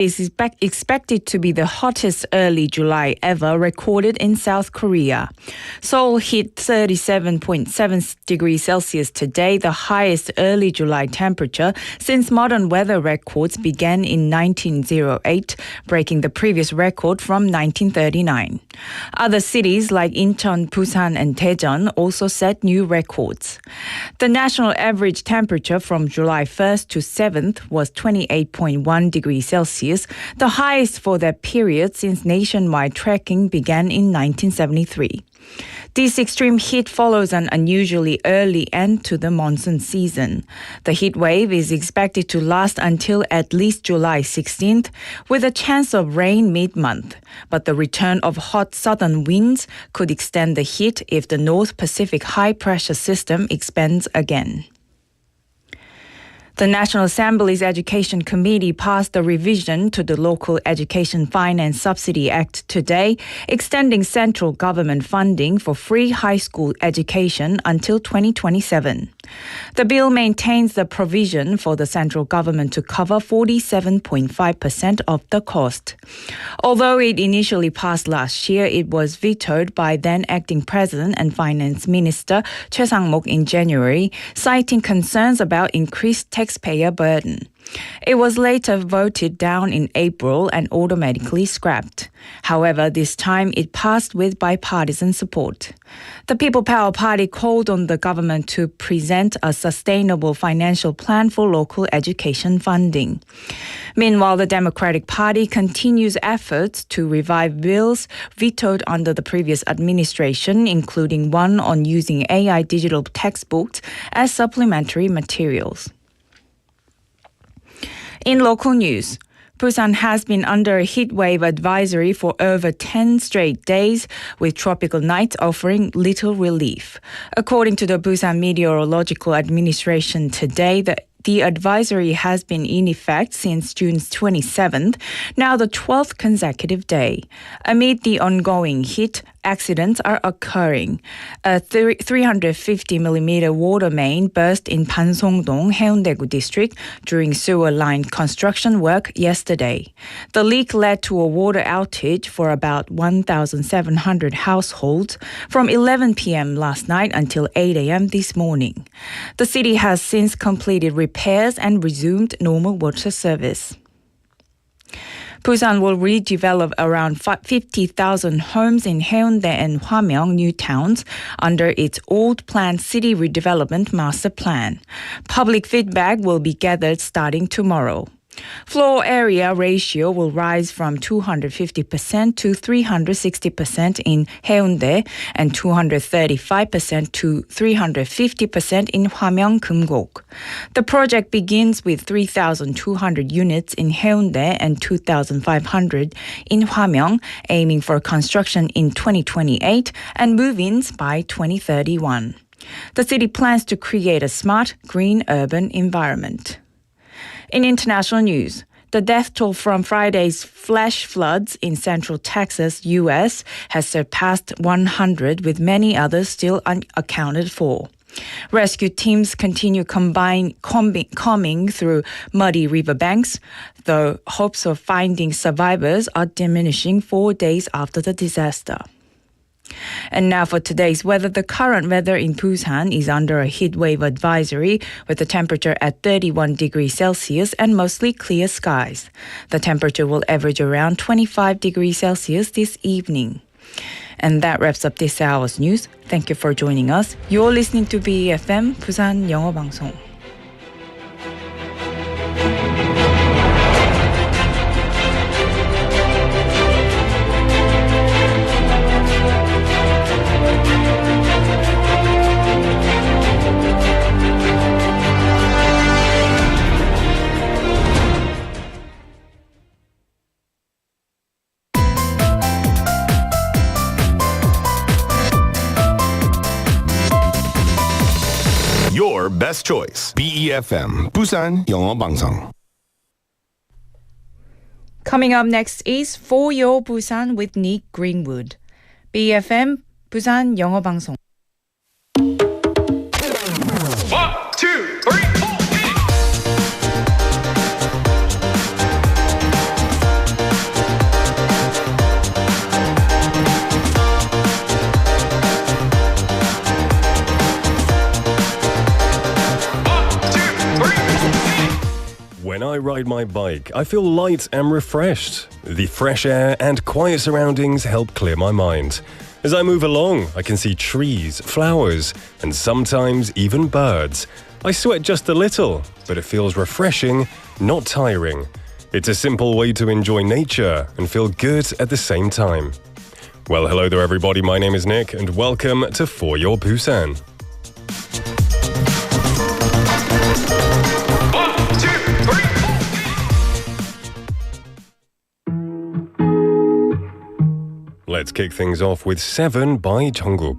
is expected to be the hottest early July ever recorded in South Korea. Seoul hit 37.7 degrees Celsius today, the highest early July temperature since modern weather records began in 1908, breaking the previous record from 1939. Other cities like Incheon, Busan, and Daejeon also set new records. The national average temperature from July 1st to 7th was 28.1 degrees Celsius, the highest for that period since nationwide tracking began in 1973. This extreme heat follows an unusually early end to the monsoon season. The heat wave is expected to last until at least July 16th, with a chance of rain mid-month. But the return of hot southern winds could extend the heat if the North Pacific high-pressure system expands again. The National Assembly's Education Committee passed a revision to the Local Education Finance Subsidy Act today, extending central government funding for free high school education until 2027. The bill maintains the provision for the central government to cover 47.5% of the cost. Although it initially passed last year, it was vetoed by then acting President and Finance Minister Choi Sang-mok in January, citing concerns about increased taxpayer burden. It was later voted down in April and automatically scrapped. However, this time it passed with bipartisan support. The People Power Party called on the government to present a sustainable financial plan for local education funding. Meanwhile, the Democratic Party continues efforts to revive bills vetoed under the previous administration, including one on using AI digital textbooks as supplementary materials. In local news, Busan has been under a heat wave advisory for over 10 straight days, with tropical nights offering little relief. According to the Busan Meteorological Administration today, the advisory has been in effect since June 27th, now the 12th consecutive day. Amid the ongoing heat, accidents are occurring. A 350mm water main burst in Pansongdong, Haeundae-gu district during sewer line construction work yesterday. The leak led to a water outage for about 1,700 households from 11 p.m. last night until 8 a.m. this morning. The city has since completed repairs and resumed normal water service. Busan will redevelop around 50,000 homes in Haeundae and Hwamyeong new towns under its old planned city redevelopment master plan. Public feedback will be gathered starting tomorrow. Floor area ratio will rise from 250% to 360% in Haeundae and 235% to 350% in Hwamyeong, Geumgok. The project begins with 3,200 units in Haeundae and 2,500 in Hwamyeong, aiming for construction in 2028 and move-ins by 2031. The city plans to create a smart, green urban environment. In international news, the death toll from Friday's flash floods in Central Texas, U.S. has surpassed 100, with many others still unaccounted for. Rescue teams continue combing through muddy riverbanks, though hopes of finding survivors are diminishing 4 days after the disaster. And now for today's weather. The current weather in Busan is under a heat wave advisory with the temperature at 31 degrees Celsius and mostly clear skies. The temperature will average around 25 degrees Celsius this evening. And that wraps up this hour's news. Thank you for joining us. You're listening to BFM 부산영어방송. Your best choice. BEFM 부산영어방송. Coming up next is For Your Busan with Nick Greenwood. BFM 부산영어방송. 1, 2, 3, 4. ride my bike, I feel light and refreshed. The fresh air and quiet surroundings help clear my mind. As I move along, I can see trees, flowers, and sometimes even birds. I sweat just a little, but it feels refreshing, not tiring. It's a simple way to enjoy nature and feel good at the same time. Well, hello there everybody, my name is Nick and welcome to For Your Busan. Let's kick things off with 7 by Jungkook.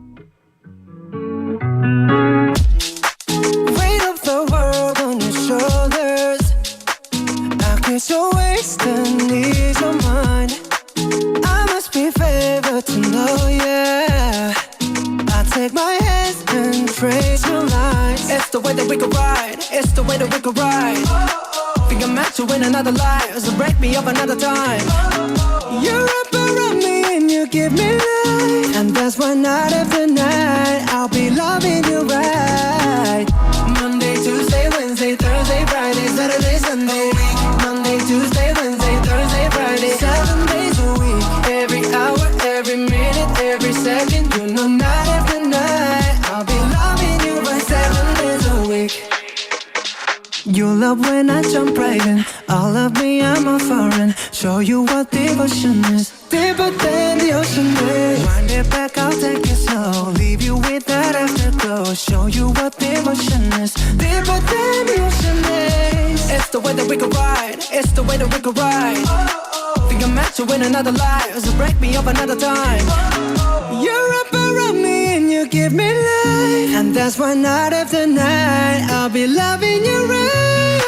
Weight of the world on your shoulders. I guess you're wasting ease of mind. I must be favored to know, yeah. I take my hands and trace your lines. It's the way that we could ride. It's the way that we could ride. Think I'm meant to win another life, so break me up another time. You're up around me and you give me life, and that's why night after night I'll be loving you right. Monday, Tuesday, Wednesday, Thursday, Friday, Saturday, Sunday. Monday, Tuesday, Wednesday, Thursday, Friday, 7 days a week. Every hour, every minute, every second. You know night after night I'll be loving you right 7 days a week. You love when I jump right in. All of me, I'm a foreign. Show you what devotion is. Deeper than the ocean is. Wind it back, I'll take it slow. Leave you with that afterglow. Show you what devotion is. Deeper than the ocean is. It's the way that we could ride. It's the way that we could ride. Think I'm meant to win another life, so break me up another time. You're up around me and you give me life, and that's why night after night I'll be loving you right.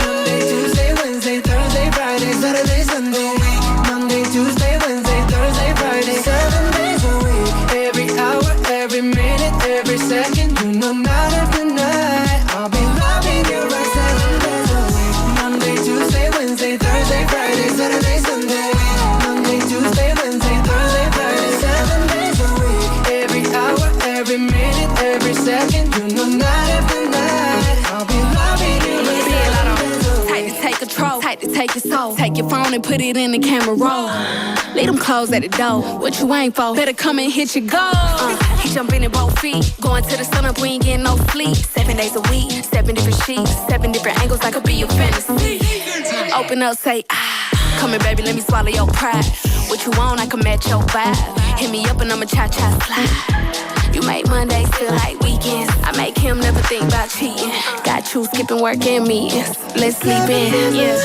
Monday, Tuesday, Wednesday, Thursday, Friday, Saturday, Sunday. Monday, Tuesday, Wednesday, Thursday, Friday, 7 days a week. Every hour, every minute, every second. You know night after night I'll be loving you right 7 days a week. Monday, Tuesday, Wednesday, Thursday, Friday, Saturday, Sunday. Monday, Tuesday, Wednesday, Thursday, Friday, 7 days a week. Every hour, every minute, every second. You know night after night I'll be loving you right 7 days a week. Tight to take control, tight to take your soul. Take your phone and put it in the camera roll. Leave them clothes at the door. What you ain't for? Better come and hit your goal. He jumping in both feet. Going to the sun up, we ain't getting no sleep. 7 days a week, 7 different sheets, 7 different angles. I could be your fantasy. Open up, say ah. Come here, baby, let me swallow your pride. What you want, I can match your vibe. Hit me up and I'ma cha-cha slide. You make Mondays feel like weekends. I make him never think about cheating. Got you skipping work and meetings. Let's sleep in, yeah.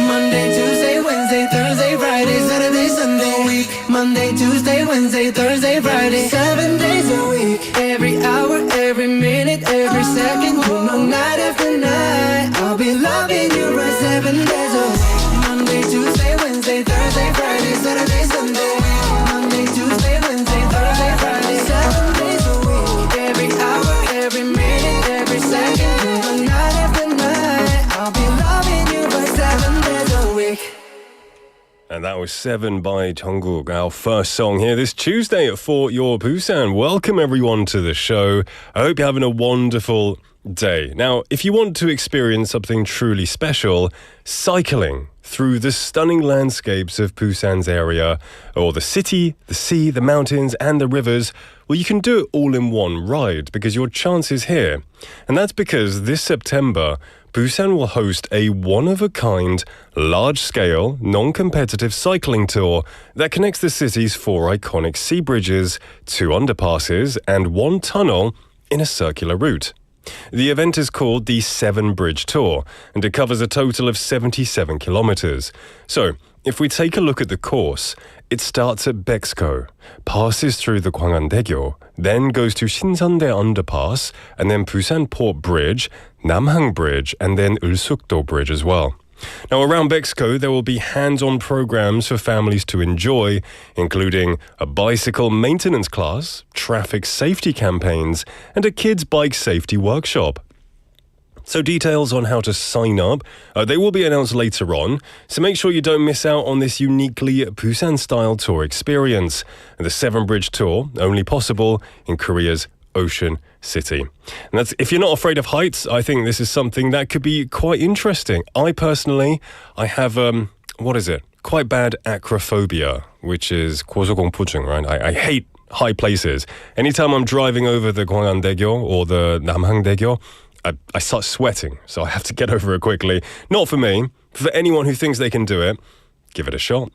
Monday, Tuesday, Wednesday, Thursday, Friday, Saturday, Sunday week. Monday, Tuesday, Wednesday, Thursday, Friday, 7 days a week. Every hour, every minute, every second. You know night after night I'll be loving you right 7 days a week. Monday, Tuesday, Wednesday, Thursday, Friday, Saturday, Sunday. Monday, Tuesday, Wednesday, Thursday, Friday, 7 days a week. Every hour, every minute, every second. You know night after night I'll be loving you right 7 days a week. And that was 7 by Jungkook, our first song here this Tuesday For Your Busan. Welcome everyone to the show. I hope you're having a wonderful day. Now, if you want to experience something truly special, cycling through the stunning landscapes of Busan's area, or the city, the sea, the mountains, and the rivers, well, you can do it all in one ride because your chance is here. And that's because this September, Busan will host a one-of-a-kind, large-scale, non-competitive cycling tour that connects the city's 4 iconic sea bridges, 2 underpasses, and 1 tunnel in a circular route. The event is called the 7 Bridge Tour, and it covers a total of 77 kilometers. So, if we take a look at the course, it starts at Bexco, passes through the Gwangan-daegyo, then goes to Shinseondae Underpass, and then Busan Port Bridge, Namhang Bridge, and then Ulsukdo Bridge as well. Now, around Bexco, there will be hands-on programs for families to enjoy, including a bicycle maintenance class, traffic safety campaigns, and a kids' bike safety workshop. So details on how to sign up, they will be announced later on, so make sure you don't miss out on this uniquely Busan-style tour experience. The 7 Bridge Tour, only possible in Korea's ocean city. And that's, if you're not afraid of heights, I think this is something that could be quite interesting. I personally, I have, quite bad acrophobia, which is 고소공포증, right? I hate high places. Anytime I'm driving over the 광안대교 or the 남항대교, I start sweating, so I have to get over it quickly. Not for me. For anyone who thinks they can do it, give it a shot.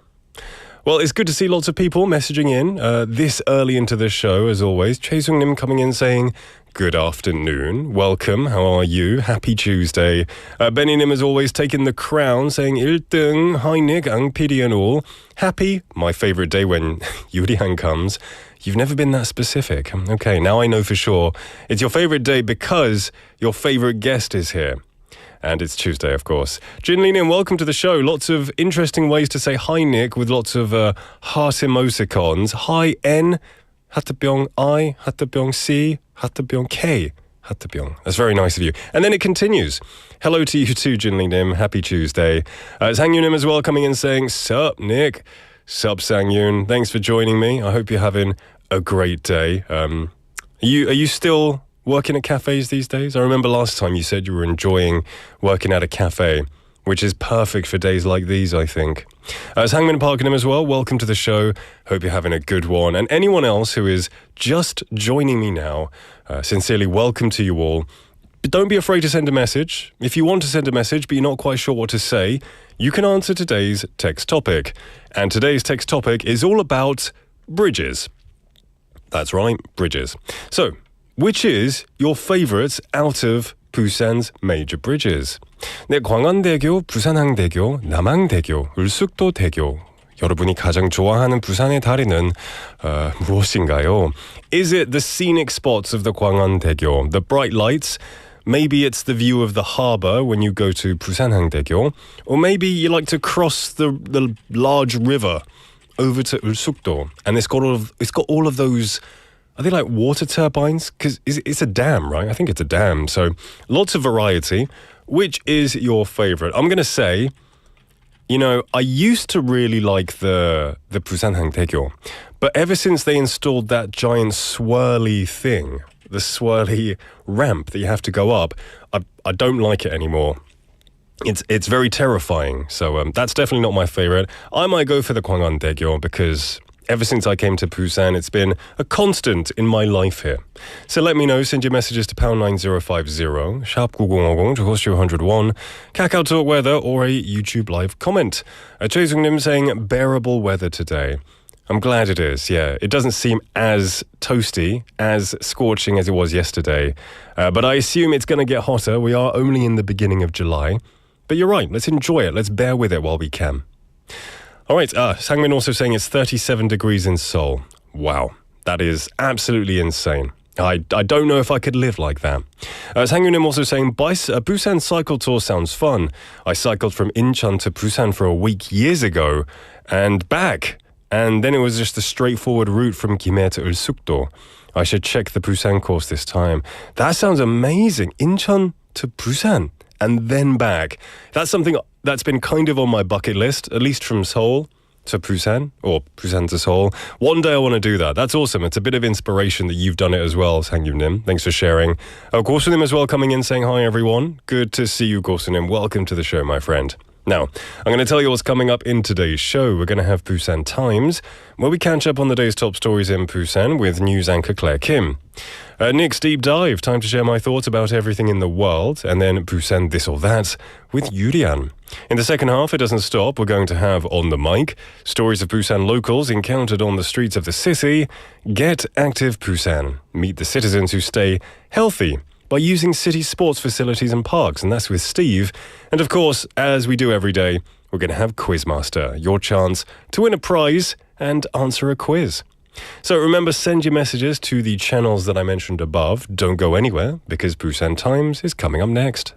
Well, it's good to see lots of people messaging in this early into the show, as always. Choi Sung-nim coming in saying, good afternoon. Welcome. How are you? Happy Tuesday. Benny Nim, as always, taking the crown, saying 1등, hi Nick, ang PD and all. Happy, my favourite day when Yurian comes. You've never been that specific. Okay, now I know for sure. It's your favourite day because your favourite guest is here. And it's Tuesday, of course. Jin Lee-nim, welcome to the show. Lots of interesting ways to say hi, Nick, with lots of heart emoticons. Hi, N, 하트병 I, 하트병 C, 하트병 K, 하트병. That's very nice of you. And then it continues. Hello to you too, Jin Lee-nim. Happy Tuesday. Sang-Yoon-nim as well coming in saying, sup, Nick. Sup, Sang-Yoon. Thanks for joining me. I hope you're having a great day. Are you still working at cafes these days? I remember last time you said you were enjoying working at a cafe, which is perfect for days like these, I think. Hangman Parkinham as well, welcome to the show. Hope you're having a good one. And anyone else who is just joining me now, sincerely welcome to you all. But don't be afraid to send a message. If you want to send a message but you're not quite sure what to say, you can answer today's text topic. And today's text topic is all about bridges. That's right, bridges. So, which is your favourite out of Busan's major bridges? 네, 광안대교, 부산항대교, 남항대교, 울숙도대교. 여러분이 가장 좋아하는 부산의 다리는 무엇인가요? Is it the scenic spots of the 광안대교, the bright lights? Maybe it's the view of the harbour when you go to 부산항대교. Or maybe you like to cross the large river over to 울숙도. And it's got all of those. Are they like water turbines? Because it's a dam, right? I think it's a dam. So lots of variety. Which is your favourite? I'm going to say, I used to really like the 부산항대교. But ever since they installed that giant swirly thing, the swirly ramp that you have to go up, I don't like it anymore. It's very terrifying. So that's definitely not my favourite. I might go for the 광안대교 because ever since I came to Busan, it's been a constant in my life here. So let me know. Send your messages to #9050, sharp 9050, to cost you 101, Kakao Talk weather, or a YouTube live comment. Choi Sung-nim saying bearable weather today. I'm glad it is, yeah. It doesn't seem as toasty, as scorching as it was yesterday. But I assume it's going to get hotter. We are only in the beginning of July. But you're right. Let's enjoy it. Let's bear with it while we can. All right, Sangmin also saying it's 37 degrees in Seoul. Wow, that is absolutely insane. I don't know if I could live like that. Sang-Yoon also saying, Busan cycle tour sounds fun. I cycled from Incheon to Busan for a week years ago and back. And then it was just a straightforward route from Gimhae to Ulsukdo. I should check the Busan course this time. That sounds amazing. Incheon to Busan and then back. That's something that's been kind of on my bucket list, at least from Seoul to Busan, or Busan to Seoul. One day I want to do that. That's awesome. It's a bit of inspiration that you've done it as well, Sang-Yoon-nim. Thanks for sharing. Gorsunim as well coming in saying hi, everyone. Good to see you, Gorsunim. Welcome to the show, my friend. Now, I'm going to tell you what's coming up in today's show. We're going to have Busan Times, where we catch up on the day's top stories in Busan with news anchor Cla Kim. Nick's Deep Dive, time to share my thoughts about everything in the world, and then Busan This or That with Yurian. In the second half, it doesn't stop. We're going to have On the Mic, stories of Busan locals encountered on the streets of the city. Get Active Busan, meet the citizens who stay healthy by using city sports facilities and parks, and that's with Steve. And of course, as we do every day, we're going to have Quizmaster, your chance to win a prize and answer a quiz. So remember, send your messages to the channels that I mentioned above. Don't go anywhere, because Busan Times is coming up next.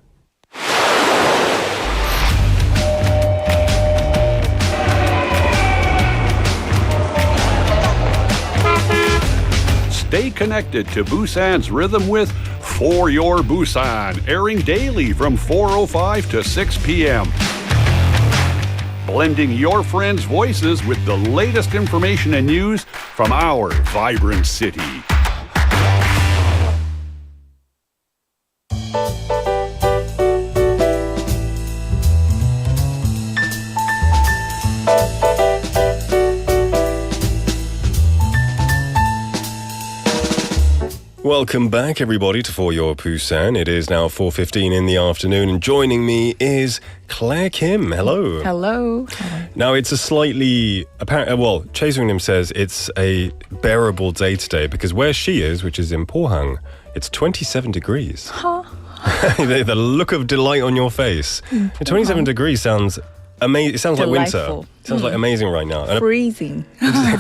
Stay connected to Busan's rhythm with For Your Busan, airing daily from 4:05 to 6 p.m. Blending your friends' voices with the latest information and news from our vibrant city. Welcome back, everybody, to For Your Busan. It is now 4:15 in the afternoon, and joining me is Cla Kim. Hello. Hello. Now, it's a slightly apparent. Well, Chae Sung-nim says it's a bearable day today because where she is, which is in Pohang, it's 27 degrees. Huh? The look of delight on your face. 27 degrees sounds amazing. It sounds like winter. Delightful. It sounds like amazing right now. And Freezing.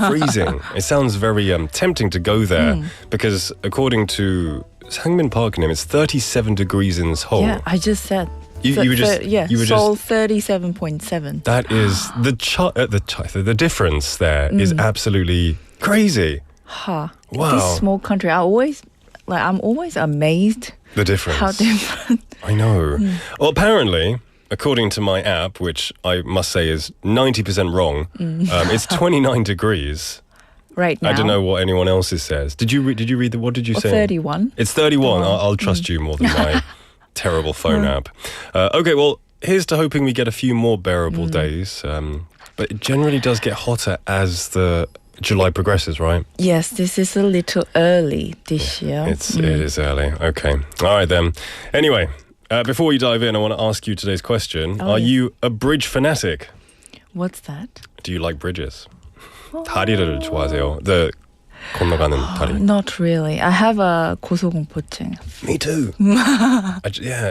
freezing. It sounds very tempting to go there because according to Sangmin Park-nim, it's 37 degrees in Seoul. Yeah, I just said. You were just Seoul 37.7. That is the difference there is absolutely crazy. Huh. Wow. This small country, I'm always amazed. The difference. How different. I know. Well, apparently, according to my app, which I must say is 90% wrong, it's 29 degrees. Right now. I don't know what anyone else's says. Did you read what did you say? 31. It's 31. I'll trust you more than my terrible phone app. Okay, well, here's to hoping we get a few more bearable days. But it generally does get hotter as the July progresses, right? Yes, this is a little early this year. It is early. Okay. All right then. Anyway, before we dive in, I want to ask you today's question. Are you a bridge fanatic? What's that? Do you like bridges? 다리를 좋아하세요? The 건너가는 다리. Not really. I have a 고소공포증. Me too.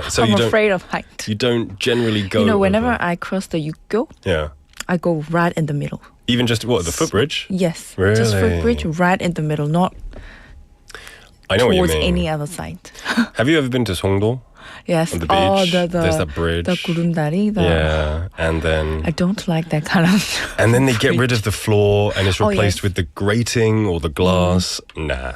So I'm you don't. afraid of height. You don't generally go. You know, whenever over. I cross the Yukgo, Yeah. I go right in the middle. Even just what, the footbridge? Yes. Really? Just footbridge right in the middle, not I know what you towards mean. any other side. Have you ever been to Songdo? Yes. On the Oh, beach? There's that bridge. The 구름다리. Yeah, and then I don't like that kind of. and then they get rid of the floor and it's Oh, replaced yes. with the grating or the glass. Nah.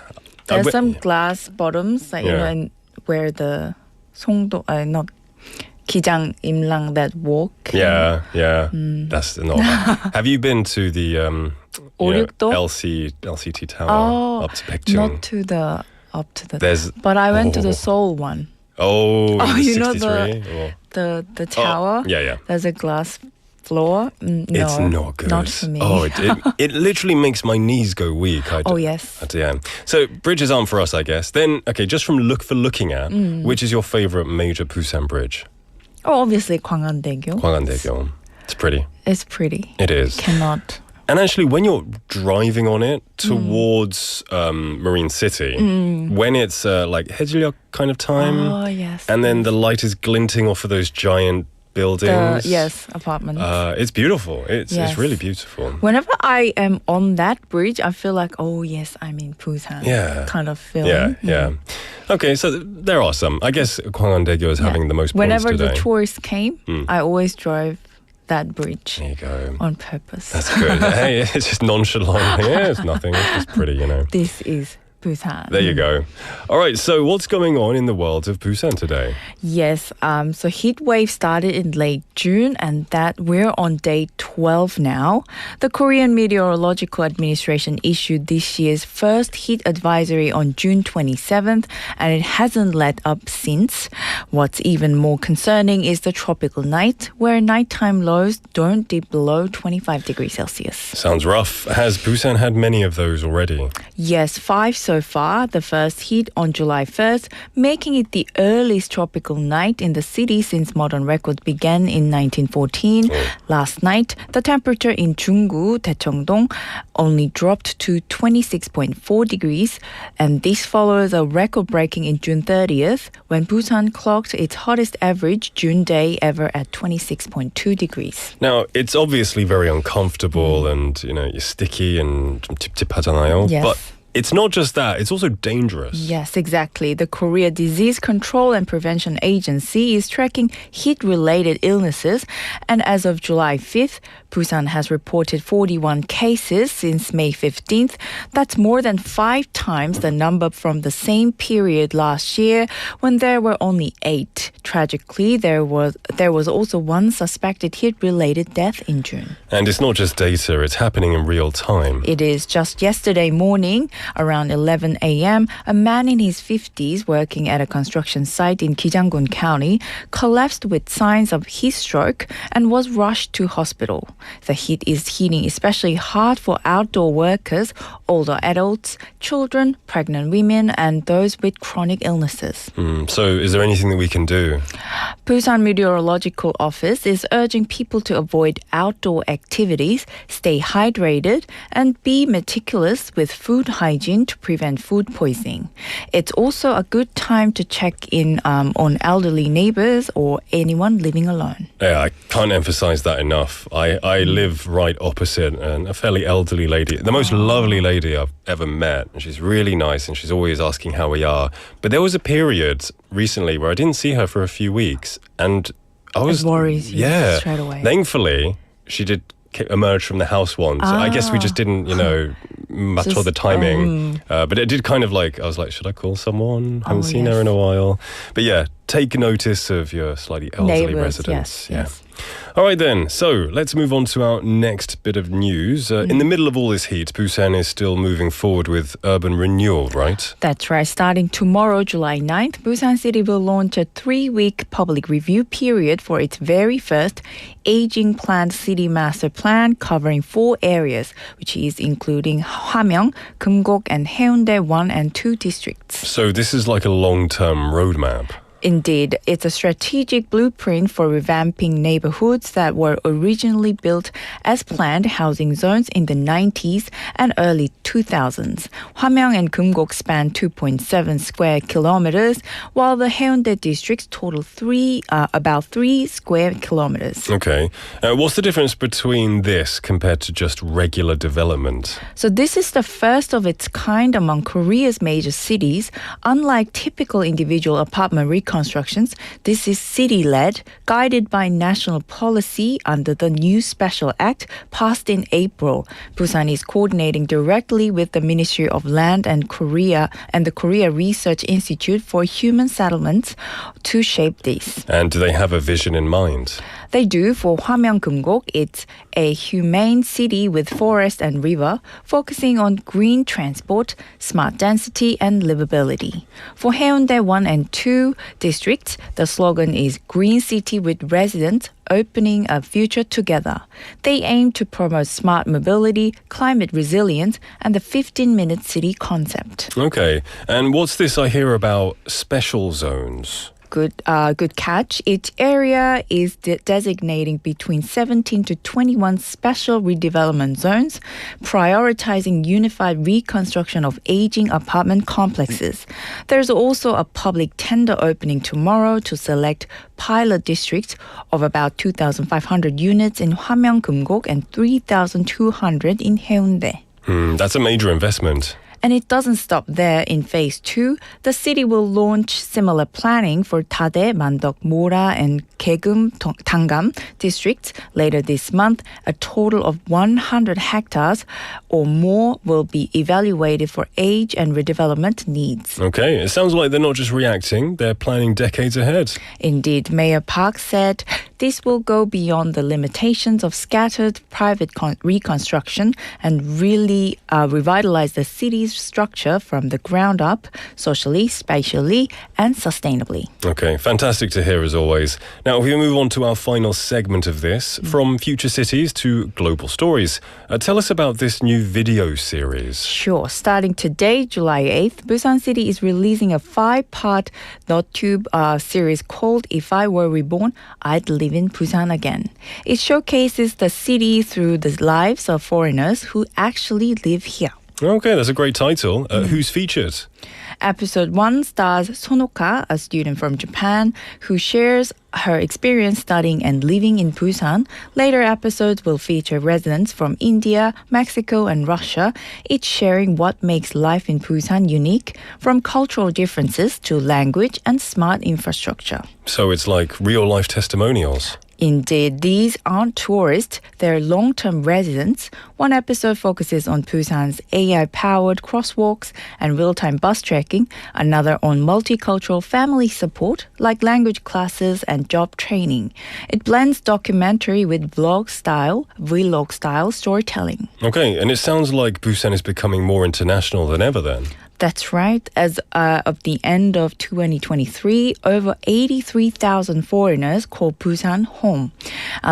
There's some glass bottoms, like, you know, Yeah. and where the 송도, not 기장 임랑 that walk. Yeah. That's not. Have you been to the 오륙도? LCT Tower up to Baekjung? Not to the up to the. There's- but I went to the Seoul one. Oh, the you know 63? Or- the tower. yeah. There's a glass floor. No, It's not good. Not for me. Oh, it literally makes my knees go weak. Yes. Yeah. So bridges aren't for us, I guess. Then, okay, just from looking at, which is your favorite major Busan bridge? Oh, obviously 광안대교. Gwangwon-daegyeong. It's pretty. It's pretty. It is. Cannot. And actually, when you're driving on it towards Marine City, when it's like 해질녘 kind of time, Oh yes. and then the light is glinting off of those giant buildings. Apartments. It's beautiful. It's Yes. really beautiful. Whenever I am on that bridge, I feel like, oh yes, I'm in Busan. Yeah. Kind of feeling. Yeah. Okay, so there are some. I guess Gwangwon-daegyeong is having the most points Whenever today. the tourists came, I always drive that bridge There you go. on purpose. That's good. Hey, it's just nonchalant. Yeah, it's nothing. It's just pretty, you know. This is Busan. There you go. All right, so what's going on in the world of Busan today? Yes, so heat wave started in late June and that we're on day 12 now. The Korean Meteorological Administration issued this year's first heat advisory on June 27th and it hasn't let up since. What's even more concerning is the tropical night where nighttime lows don't dip below 25 degrees Celsius. Sounds rough. Has Busan had many of those already? Yes, 5 so far, the first heat on July 1st, making it the earliest tropical night in the city since modern records began in 1914. Last night, the temperature in Junggu, Daecheongdong, only dropped to 26.4 degrees, and this follows a record-breaking in June 30th, when Busan clocked its hottest average June day ever at 26.2 degrees. Now, it's obviously very uncomfortable and, you know, you're sticky and 좀 찝찝하잖아요. Yes. But it's not just that, it's also dangerous. Yes, exactly. The Korea Disease Control and Prevention Agency is tracking heat-related illnesses, and as of July 5th, Busan has reported 41 cases since May 15th. That's more than 5 times the number from the same period last year when there were only 8. Tragically, there was also one suspected heat-related death in June. And it's not just data, it's happening in real time. It is just yesterday morning, Around 11 a.m., a man in his 50s working at a construction site in Gijanggun County collapsed with signs of heat stroke and was rushed to hospital. The heat is hitting especially hard for outdoor workers, older adults, children, pregnant women, and those with chronic illnesses. So is there anything that we can do? Busan Meteorological Office is urging people to avoid outdoor activities, stay hydrated, and be meticulous with food hygiene to prevent food poisoning. It's also a good time to check in on elderly neighbors or anyone living alone. Yeah, I can't emphasize that enough. I live right opposite a fairly elderly lady, the most lovely lady I've ever met. She's really nice and she's always asking how we are. But there was a period recently where I didn't see her for a few weeks and I was... It worries you yeah, straight away. Thankfully, she did emerge from the house once. I guess we just didn't, match the timing. But it did kind of I was like, should I call someone? Haven't seen her in a while. But yeah, take notice of your slightly elderly Neighbors, residents. yes. All right then, so let's move on to our next bit of news. In the middle of all this heat, Busan is still moving forward with urban renewal, right? That's right. Starting tomorrow, July 9th, Busan City will launch a 3-week public review period for its very first aging planned city master plan covering 4 areas, which is including Hwamyeong, Kumgok, and Haeundae 1 and 2 districts. So this is like a long-term roadmap. Indeed, it's a strategic blueprint for revamping neighborhoods that were originally built as planned housing zones in the 90s and early 2000s. Hwamyeong and Kumgok span 2.7 square kilometers, while the Haeundae districts total about 3 square kilometers. Okay. What's the difference between this compared to just regular development? So this is the first of its kind among Korea's major cities. Unlike typical individual apartment reconstructions, this is city-led, guided by national policy under the new Special Act passed in April. Busan is coordinating directly with the Ministry of Land and the Korea Research Institute for Human Settlements to shape this. And do they have a vision in mind? They do. For Hwamyeong Kumgok, it's a humane city with forest and river, focusing on green transport, smart density, and livability. For Haeundae 1 and 2 districts, the slogan is Green City with Residents, opening a future together. They aim to promote smart mobility, climate resilience, and the 15-minute city concept. Okay. And what's this I hear about special zones? Good catch. Each area is designating between 17 to 21 special redevelopment zones, prioritizing unified reconstruction of aging apartment complexes. There's also a public tender opening tomorrow to select pilot districts of about 2,500 units in Hwamyeong, Kumgok, and 3,200 in Haeundae. That's a major investment. And it doesn't stop there. In phase 2, the city will launch similar planning for Tade, Mandok, Mora, and Kaegum, Tanggam districts later this month. A total of 100 hectares or more will be evaluated for age and redevelopment needs. Okay, it sounds like they're not just reacting, they're planning decades ahead. Indeed, Mayor Park said this will go beyond the limitations of scattered private reconstruction and really revitalize the city's structure from the ground up, socially, spatially, and sustainably. Okay, fantastic to hear as always. Now, if we move on to our final segment of this, from future cities to global stories, tell us about this new video series. Sure. Starting today, July 8th, Busan City is releasing a 5-part NotTube series called If I Were Reborn, I'd Live in Busan Again. It showcases the city through the lives of foreigners who actually live here. Okay, that's a great title. Who's featured? Episode 1 stars Sonoka, a student from Japan, who shares her experience studying and living in Busan. Later episodes will feature residents from India, Mexico, and Russia, each sharing what makes life in Busan unique, from cultural differences to language and smart infrastructure. So it's like real-life testimonials. Indeed, these aren't tourists, they're long-term residents. One episode focuses on Busan's AI-powered crosswalks and real-time bus tracking, another on multicultural family support, like language classes and job training. It blends documentary with vlog style storytelling. Okay, and it sounds like Busan is becoming more international than ever then. That's right. As of the end of 2023, over 83,000 foreigners call Busan home.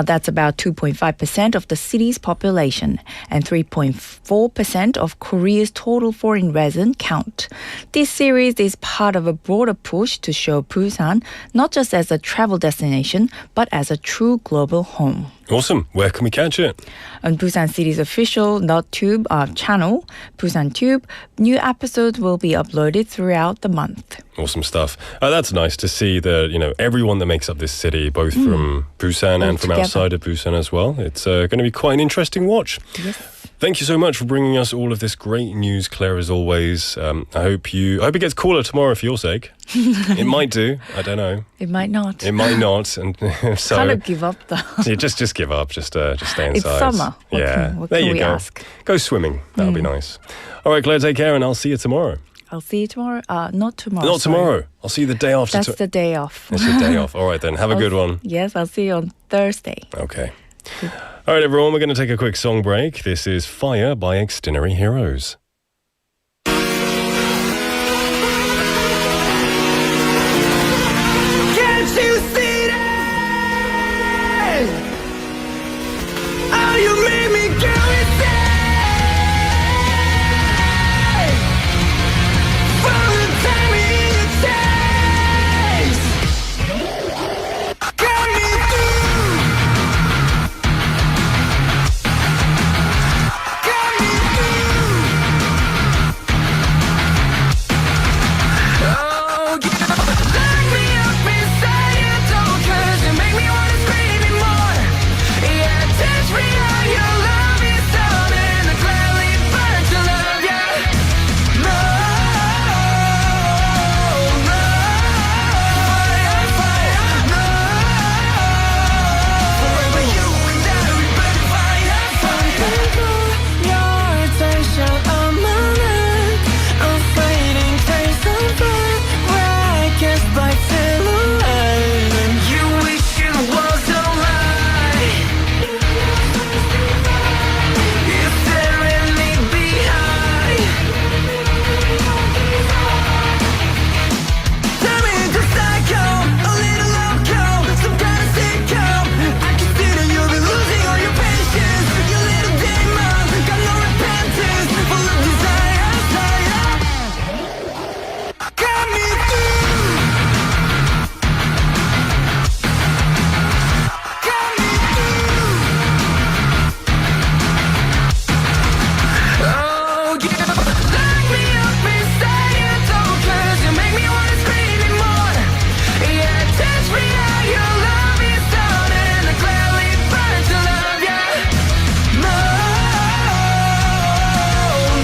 That's about 2.5% of the city's population and 3.4% of Korea's total foreign resident count. This series is part of a broader push to show Busan not just as a travel destination, but as a true global home. Awesome. Where can we catch it? On Busan City's official .tube channel, Busan Tube, new episodes will be uploaded throughout the month. Awesome stuff. That's nice to see that, everyone that makes up this city, both from Busan and from outside of Busan as well. It's going to be quite an interesting watch. Yes. Thank you so much for bringing us all of this great news, Claire, as always. I hope it gets cooler tomorrow for your sake. It might do. I don't know. It might not. It might not. And so kind of give up though. Yeah, just give up. Just stay inside. It's summer. What can you we go. ask? Go swimming. That'll be nice. All right, Claire, take care, and I'll see you tomorrow. I'll see you tomorrow. Not tomorrow. Not tomorrow. I'll see you the day after. That's the day off. It's your day off. All right then. Have a good one. Yes, I'll see you on Thursday. Okay. All right, everyone. We're going to take a quick song break. This is Fire by Extraordinary Heroes. Can't you see that? Oh, you made me go insane. From the time in your taste, got me through. Got me through. Oh, get up. Lock me up inside your door, 'cause you make me wanna scream it more. Yeah, touch me how your love is done, and I gladly burn to love you. No, no, fire, no. Forever you and I, we burn fire. Your attention on my neck, I'm fighting taste of blood, rackets by silhouette, and you wish it was a lie. You're staring me behind. Turn me into psycho, a little loco, some kind of sicko. I can see that you've been losing all your patience. Your little demon got no repentance, full of desire. Got me through. Got me through. Oh, yeah. Lock me up inside your door, 'cause you make me wanna scream it more. Yeah, touch me how your love is done, and I gladly burn to love you. No,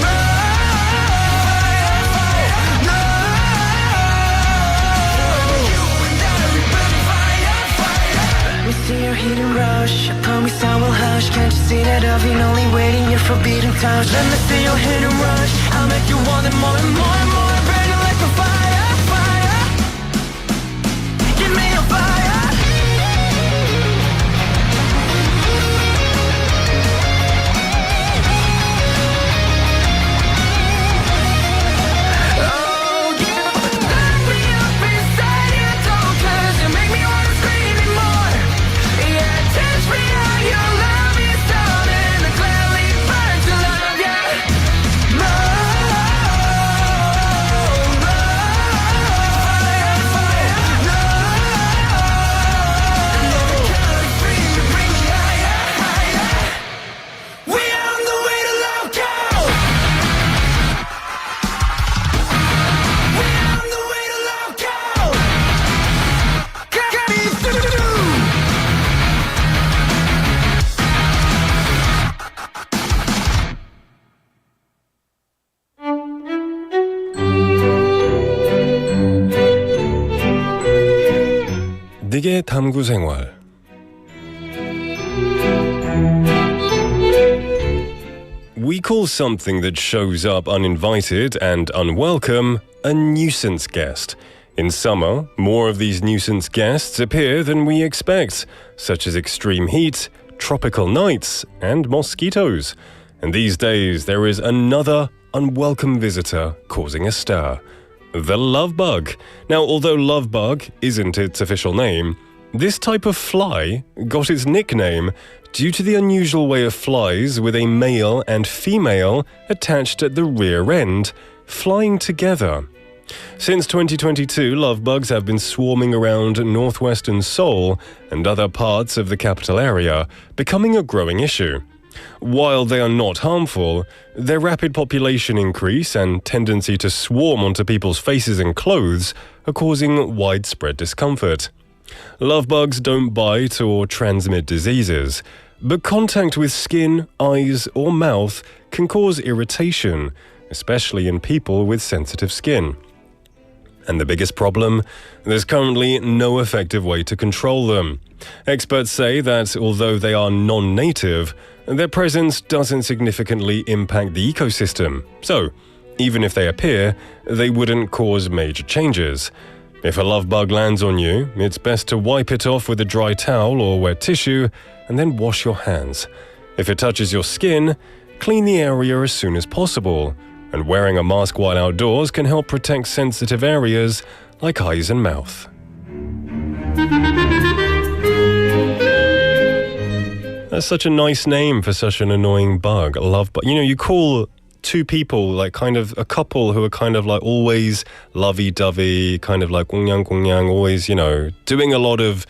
no, no. You and I, we burn fire. We see your hidden rush. I promise I will hush. Can't you see that I've been only waiting your forbidden touch? Let me see your hidden rush. I'll make you want it more and more and more. Burning like a fire, fire. Give me a fire. Oh, yeah. Lock me up inside your door, 'cause you make me wanna scream it more. Yeah, touch me how your love is done, and I gladly burn to love you. No, no, fire, no. Another color free to bring me higher, higher. We on the way to loco. We on the way to loco. Got me through. 닉의 탐구생활. We call something that shows up uninvited and unwelcome a nuisance guest. In summer, more of these nuisance guests appear than we expect, such as extreme heat, tropical nights, and mosquitoes. And these days, there is another unwelcome visitor causing a stir. The love bug. Now, although love bug isn't its official name, this type of fly got its nickname due to the unusual way of flies with a male and female attached at the rear end, flying together. Since 2022, love bugs have been swarming around northwestern Seoul and other parts of the capital area, becoming a growing issue. While they are not harmful, their rapid population increase and tendency to swarm onto people's faces and clothes are causing widespread discomfort. Love bugs don't bite or transmit diseases, but contact with skin, eyes, or mouth can cause irritation, especially in people with sensitive skin. And the biggest problem? There's currently no effective way to control them. Experts say that although they are non-native, their presence doesn't significantly impact the ecosystem. So, even if they appear, they wouldn't cause major changes. If a love bug lands on you, it's best to wipe it off with a dry towel or wet tissue and then wash your hands. If it touches your skin, clean the area as soon as possible. And wearing a mask while outdoors can help protect sensitive areas like eyes and mouth. That's such a nice name for such an annoying bug. Love bug. You know, you call two people, like kind of a couple who are kind of like always lovey-dovey, kind of like 꽁냥꽁냥, always, you know, doing a lot of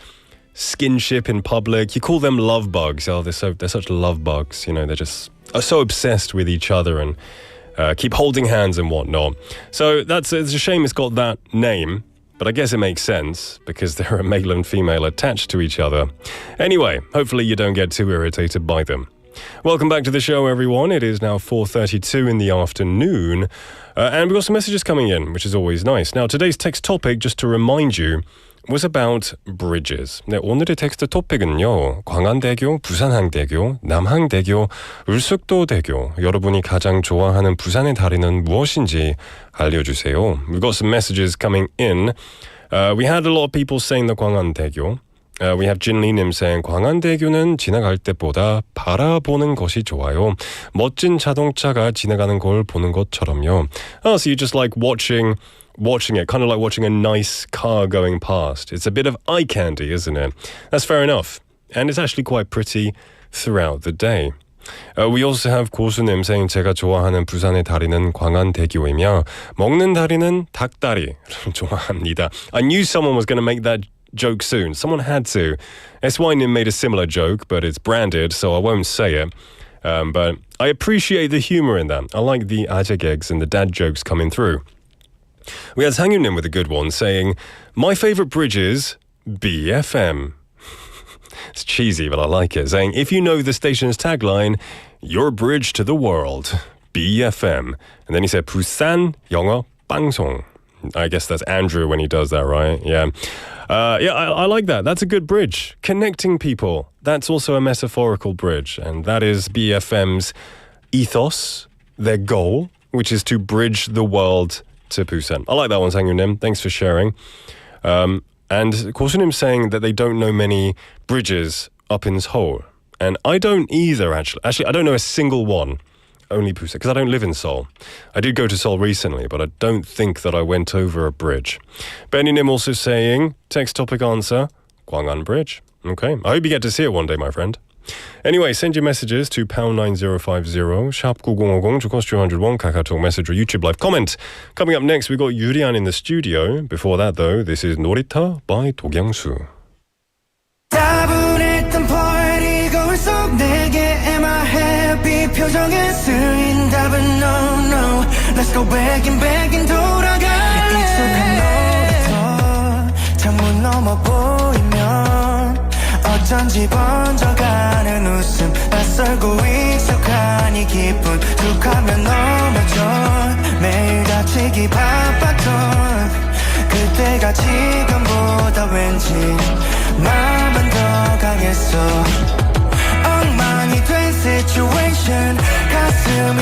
skinship in public. You call them love bugs. Oh, they're such love bugs. You know, they're just are so obsessed with each other and keep holding hands and whatnot. So it's a shame it's got that name, but I guess it makes sense because they're a male and female attached to each other. Anyway, hopefully you don't get too irritated by them. Welcome back to the show, everyone. It is now 4:32 in the afternoon, and we've got some messages coming in, which is always nice. Now, today's text topic, just to remind you, was about bridges. 네, 오늘의 텍스트 토픽은요. 광안대교, 부산항대교, 남항대교, 울숙도대교. 여러분이 가장 좋아하는 부산의 다리는 무엇인지 알려주세요. We've got some messages coming in. We had a lot of people saying the 광안대교. We have 진리님 saying 광안대교는 지나갈 때보다 바라보는 것이 좋아요. 멋진 자동차가 지나가는 걸 보는 것처럼요. Oh, so you just like watching it, kind of like watching a nice car going past. It's a bit of eye candy, isn't it? That's fair enough. And it's actually quite pretty throughout the day. We also have 고수님 saying 제가 좋아하는 부산의 다리는 광안대교이며 먹는 다리는 닭다리 좋아합니다. I knew someone was going to make that joke soon. Someone had to. SYNIM made a similar joke, but it's branded, so I won't say it. But I appreciate the humor in that. I like the ajak eggs and the dad jokes coming through. We had Sangyunim with a good one saying, my favorite bridge is BFM. It's cheesy, but I like it. Saying, if you know the station's tagline, your bridge to the world, BFM. And then he said, 부산영어방송. I guess that's Andrew when he does that, right? Yeah. I like that. That's a good bridge. Connecting people. That's also a metaphorical bridge. And that is BFM's ethos, their goal, which is to bridge the world to Busan. I like that one, Sangyunim. Thanks for sharing. And Kosunim saying that they don't know many bridges up in Seoul. And I don't either, actually. Actually, I don't know a single one. Only Busan, because I don't live in Seoul. I did go to Seoul recently, but I don't think that I went over a bridge. Benny Nim also saying, text topic answer, Gwangan Bridge. Okay, I hope you get to see it one day, my friend. Anyway, send your messages to #9050, 샵 9050, to cost 201, Kakao message or YouTube live comment. Coming up next, we've got Yurian in the studio. Before that, though, this is 놀이터 by 도경수. 따분했던 party 거울 속 내게 am I happy 표정에 쓰인 답은 no no Let's go back and 돌아갈래 익숙한 놀이터 창문 넘어 보이면 어쩐지 번져가는 웃음 낯설고 익숙한 이 기분 툭 하면 넘어져 매일 다치기 바빴던 그때가 지금보다 왠지 마음은 더 강했어 엉망이 된 situation 가슴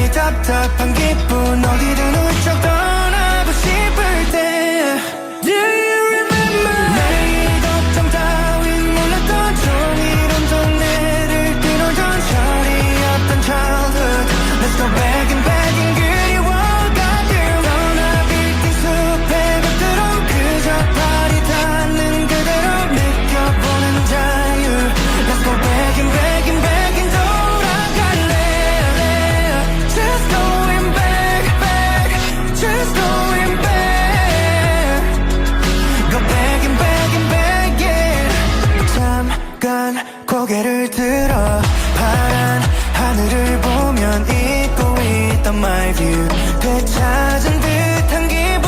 고개를 들어 파란 하늘을 보면 잊고 있던 my view 되찾은 듯한 기분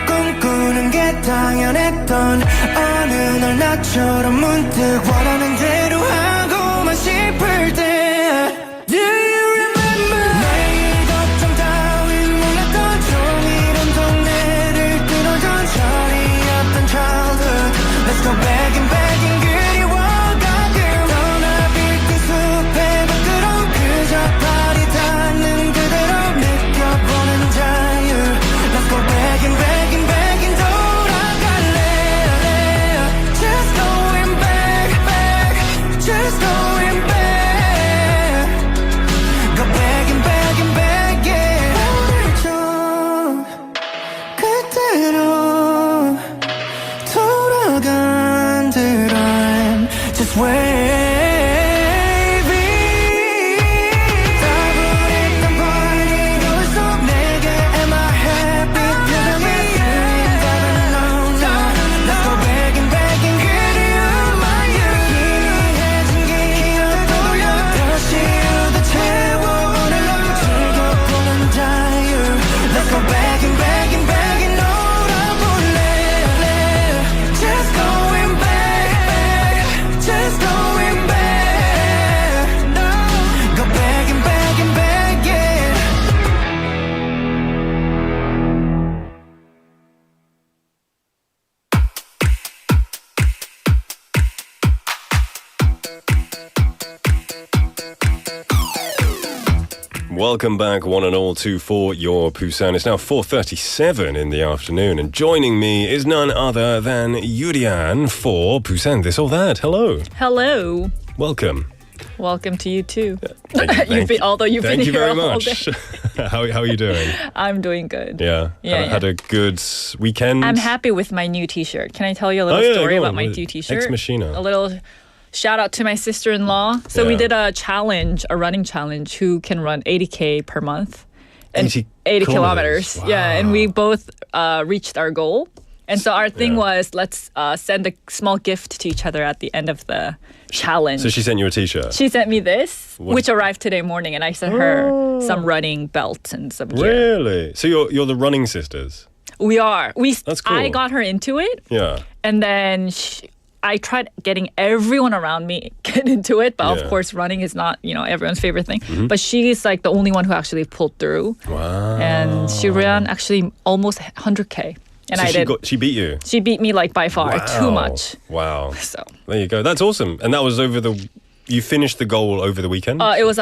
꿈꾸는 게 당연했던 어느 날 나처럼 문득 원하는 대로 하고만 싶을 때 Do you remember 내일 걱정 따윈 몰랐던 종이런 동네를 끊어던 철이었던 childhood Let's go back and back and 그리워 가끔 떠나빌 숲의 밖으로 그저 발이 닿는 그대로 느껴보는 자유 Let's go back and back and back and 돌아갈래 Just going back, back Just going back Go back and back and back, yeah 나를 좀 그대로 돌아간 듯 I'm just waving 따분했던 party 거울 속 내게 am I happy 표정에 쓰인 답은 no, no Let's go back and back and 그리운 my youth 희미해진 기억 돌려 다시 우도 채워 오늘로 즐겨보는 자유 Let's go back and back and back and 놀아볼래 Just going back, back Just going back No Go back and back and back, yeah Welcome back, one and all, to For Your Busan. It's now 4:37 in the afternoon, and joining me is none other than Yurian for Busan This or That. Hello. Hello. Welcome. Welcome to you too. Thank you Although you've been thank you here very all much. day. How are you doing? I'm doing good. Yeah. Yeah, Had a good weekend. I'm happy with my new T-shirt. Can I tell you a little story go about on. my new T-shirt? Ex Machina. A little shout out to my sister-in-law. So we Yeah. did a challenge, a running challenge. Who can run 80K per month? And 80 kilometers. Wow. Yeah, and we both reached our goal. And so our thing Yeah. was let's send a small gift to each other at the end of the challenge. So she sent you a T-shirt. She sent me this, What- which arrived today morning, and I sent her some running belts and some gear. Really? So you're the running sisters? We are. That's cool. I got her into it, Yeah. and then I tried getting everyone around me get into it. But Yeah. of course, running is not everyone's favorite thing. But she's like the only one who actually pulled through, Wow. and she ran actually almost 100K. And So I did. she beat you? She beat me like by far too Wow. much. Wow. So There you go. That's awesome. And that was you finished the goal over the weekend? it was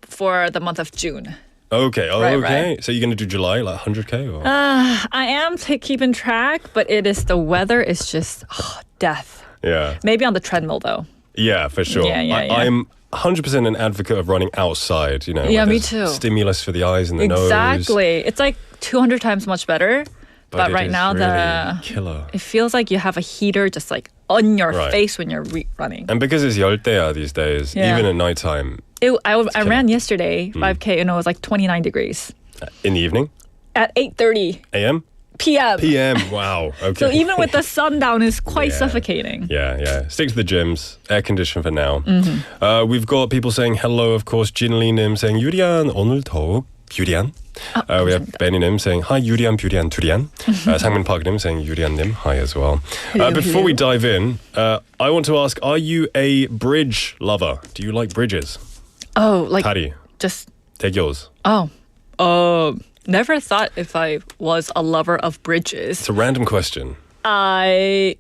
for the month of June. Okay. Oh, Right, okay. right. So you're going to do July, like 100K? Or? I am keeping track, but the weather is just death. yeah. Maybe on the treadmill though. Yeah, for sure. Yeah. I'm 100% an advocate of running outside, Yeah, where me there's too. Stimulus for the eyes and the nose. Exactly. It's like 200 times much better. But it right is now, really killer. it feels like you have a heater just like on your Right. face when you're running. And because it's 열대야 these days, Yeah. even at nighttime, I ran yesterday 5K and it was like 29 degrees in the evening, at 8:30 AM, p.m. PM. Wow. Okay. So even with the sundown, it's quite Yeah. suffocating. Yeah. Stick to the gyms. Air condition for now. Mm-hmm. We've got people saying hello, of course. Jinli님 saying 유리안 오늘 더욱 뷰리안. We have Benny님 saying hi 유리안 뷰리안 두리안. 상민 Park님 saying 유리안님 hi as well. Before we dive in, I want to ask: are you a bridge lover? Do you like bridges? Oh, like 다리, just 대교s. never thought if I was a lover of bridges. It's a random question. The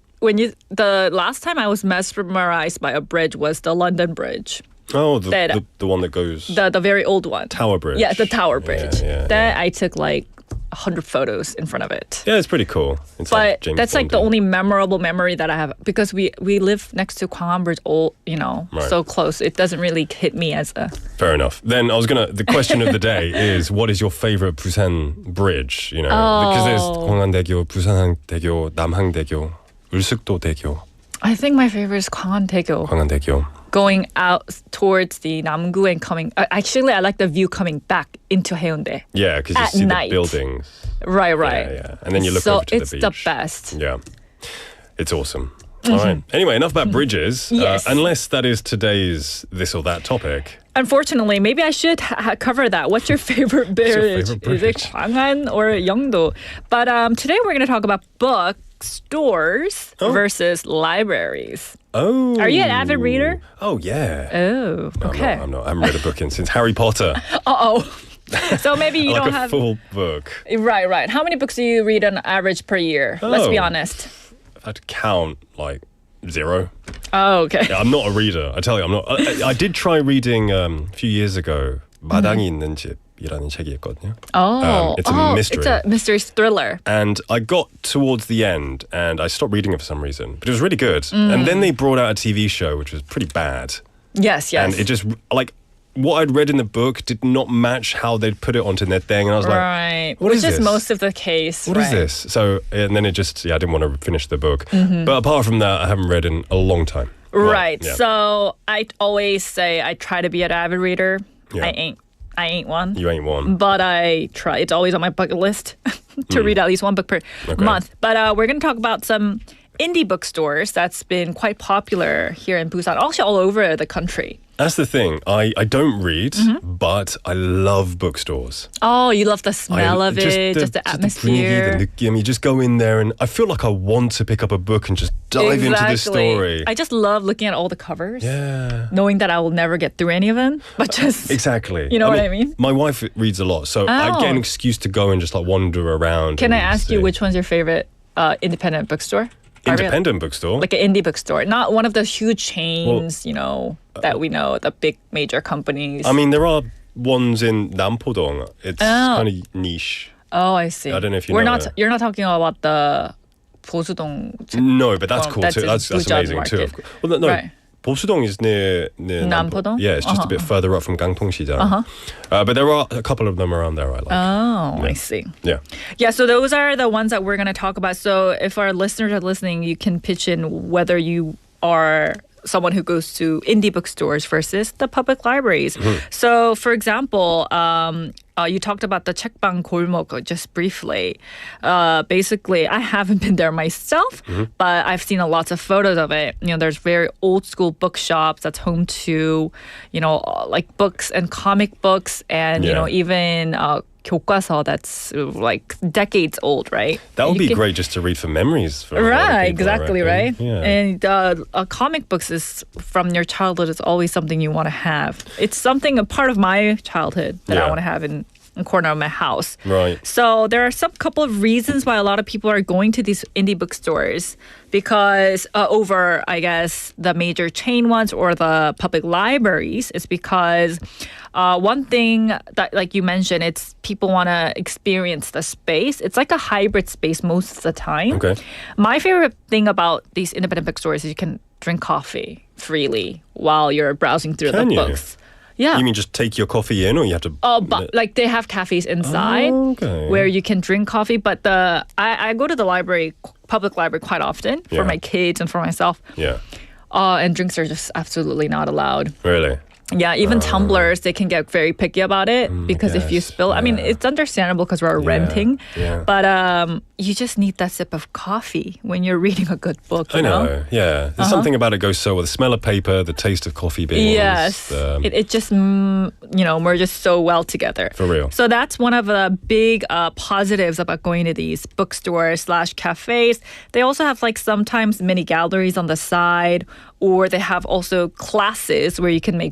last time I was mesmerized by a bridge was the London Bridge. Oh, That- the one that goes The very old one. Tower Bridge. Yeah, the Tower Bridge. Yeah. That I took like 100 photos in front of it. Yeah, it's pretty cool. It's But like James that's like the Bond. only memorable memory that I have because we live next to Gwanghwan Bridge, Right. so close. It doesn't really hit me as a. Fair enough. Then the question of the day is, what is your favorite Busan bridge? Because there's 광안대교, 부산항대교, 남항대교, 울숙도대교, I think my favorite is Gwanghwan-daegyo. 광안대교. Going out towards the Namgu and coming. Actually, I like the view coming back into Haeundae. Yeah, because you At see night. the buildings. Right. Yeah. And then you look so over to the it's beach. the best. Yeah. It's awesome. All right. Anyway, enough about bridges. Yes. Unless that is today's this or that topic. Unfortunately, maybe I should cover that. What's your favorite bridge? favorite bridge? Is it Gwangan or Yeongdo? But today we're going to talk about bookstores versus libraries. Oh. Are you an avid reader? Oh, yeah. Oh, okay. I'm not. I haven't read a book since Harry Potter. Uh-oh. So maybe you like don't a have... full book. Right. How many books do you read on average per year? Let's be Oh. honest. If I had to count, like, 0. Oh, okay. Yeah, I'm not a reader. I tell you, I'm not. I did try reading a few years ago. 마당이 있는 집이라는 책이 있거든요. Oh, it's a mystery. It's a mystery thriller. And I got towards the end and I stopped reading it for some reason. But it was really good. And then they brought out a TV show, which was pretty bad. Yes. And it just, like, what I'd read in the book did not match how they'd put it onto their thing. And I was right. like, what is Which is this? most of the case. What is this? So, and then it just, I didn't want to finish the book. But apart from that, I haven't read in a long time. Right. Yeah. So I always say I try to be an avid reader. Yeah. I ain't one. You ain't one. But I try. It's always on my bucket list to read at least one book per month. But we're going to talk about some indie bookstores that's been quite popular here in Busan, actually all over the country. That's the thing. I don't read, but I love bookstores. Oh, you love the smell of it, just the atmosphere. The 느낌. You just go in there and I feel like I want to pick up a book and just dive into the story. I just love looking at all the covers. Yeah. Knowing that I will never get through any of them, but just... Exactly. You know what I mean? My wife reads a lot, so I get an excuse to go and just like wander around. Can I and ask see. you which one's your favorite independent bookstore? Independent bookstore? Like an indie bookstore, not one of those huge chains, that we know, the big major companies. I mean, there are ones in Nampodong. It's kind of niche. Oh, I see. I don't know if you know it. You're not talking about the 보수동. No, but that's cool that's too. in That's Busan amazing too. market. Well, no. Right. 보수동 is near Nampodong? Yeah, it's just a bit further up from Gangtong시장. But there are a couple of them around there I like. Oh, I see. Yeah. Yeah, so those are the ones that we're going to talk about. So if our listeners are listening, you can pitch in whether you are someone who goes to indie bookstores versus the public libraries. So, for example, you talked about the 책방 골목 just briefly. Basically, I haven't been there myself, but I've seen lots of photos of it. There's very old school bookshops that's home to, like books and comic books and, even 교과서 that's like decades old, right? That would be great just to read for memories. For right, people, exactly, right? Yeah. And comic books is from your childhood is always something you want to have. It's something, a part of my childhood that I want to have in a corner of my house. Right. So there are some couple of reasons why a lot of people are going to these indie bookstores because over, I guess, the major chain ones or the public libraries is because one thing that, like you mentioned, it's people want to experience the space. It's like a hybrid space most of the time. Okay. My favorite thing about these independent bookstores is you can drink coffee freely while you're browsing through the books. Yeah. You mean just take your coffee in or you have to... But like they have cafes inside where you can drink coffee. But I go to the library, public library quite often for my kids and for myself. Yeah. And drinks are just absolutely not allowed. Really? Yeah, even tumblers, they can get very picky about it because if you spill, I mean, it's understandable because we're renting, but you just need that sip of coffee when you're reading a good book. I know, yeah. There's something about it goes so well. The smell of paper, the taste of coffee beans. Yes, it just, merges so well together. For real. So that's one of the big positives about going to these bookstores / cafes. They also have like sometimes mini galleries on the side, or they have also classes where you can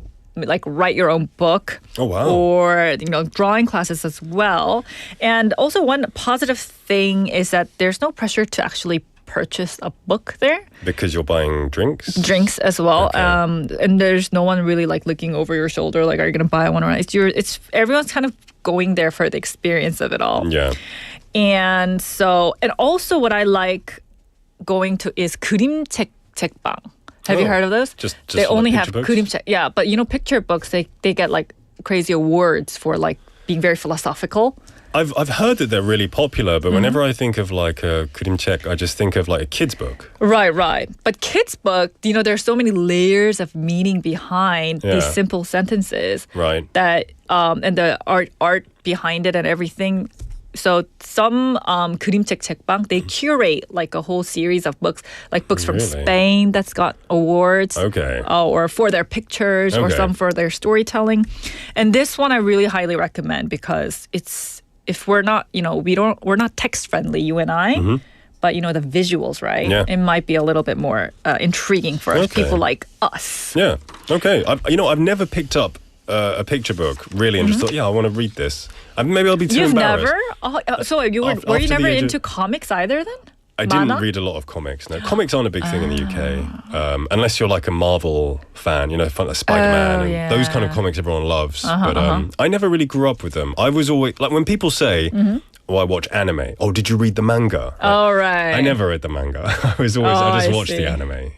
write your own book. Oh, wow. Or, drawing classes as well. And also one positive thing is that there's no pressure to actually purchase a book there. Because you're buying drinks? Drinks as well. Okay. And there's no one really like looking over your shoulder, like, are you going to buy one or not? It's everyone's kind of going there for the experience of it all. Yeah. And also what I like going to is 그림책 책방. Have you heard of those? Just they only have books? 그림책. Yeah, but picture books, they get like crazy awards for like being very philosophical. I've heard that they're really popular, but whenever I think of like a 그림책, I just think of like a kid's book. Right. But kids' book, there's so many layers of meaning behind these simple sentences. Right. That and the art behind it and everything. So some 그림책 책방, they curate like a whole series of books, like books from Spain that's got awards. Okay. Or for their pictures or some for their storytelling. And this one I really highly recommend because it's, if we're not, we're not text friendly, you and I, but the visuals, right? Yeah. It might be a little bit more intriguing for people like us. Yeah. Okay. I've never picked up a picture book really and just thought, I want to read this. Maybe I'll be too embarrassed. You've never? Oh, so were you never into comics either then? I didn't read a lot of comics. No, comics aren't a big thing in the UK, unless you're like a Marvel fan, like Spider-Man and those kind of comics everyone loves. But I never really grew up with them. I was always like when people say, "Oh, I watch anime." Oh, did you read the manga? Oh, right. I never read the manga. I just watched the anime.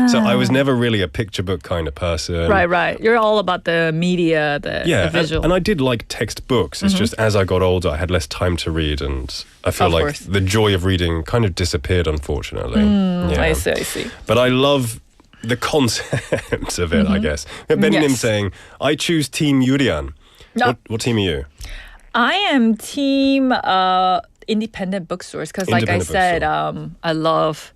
So I was never really a picture book kind of person. Right. You're all about the media, the visual. And I did like textbooks. It's just as I got older, I had less time to read, and I feel like the joy of reading kind of disappeared, unfortunately. I see. But I love the concept of it, I guess. Benim saying, I choose Team Yurian. No. What team are you? I am team independent bookstores because, like I said, I love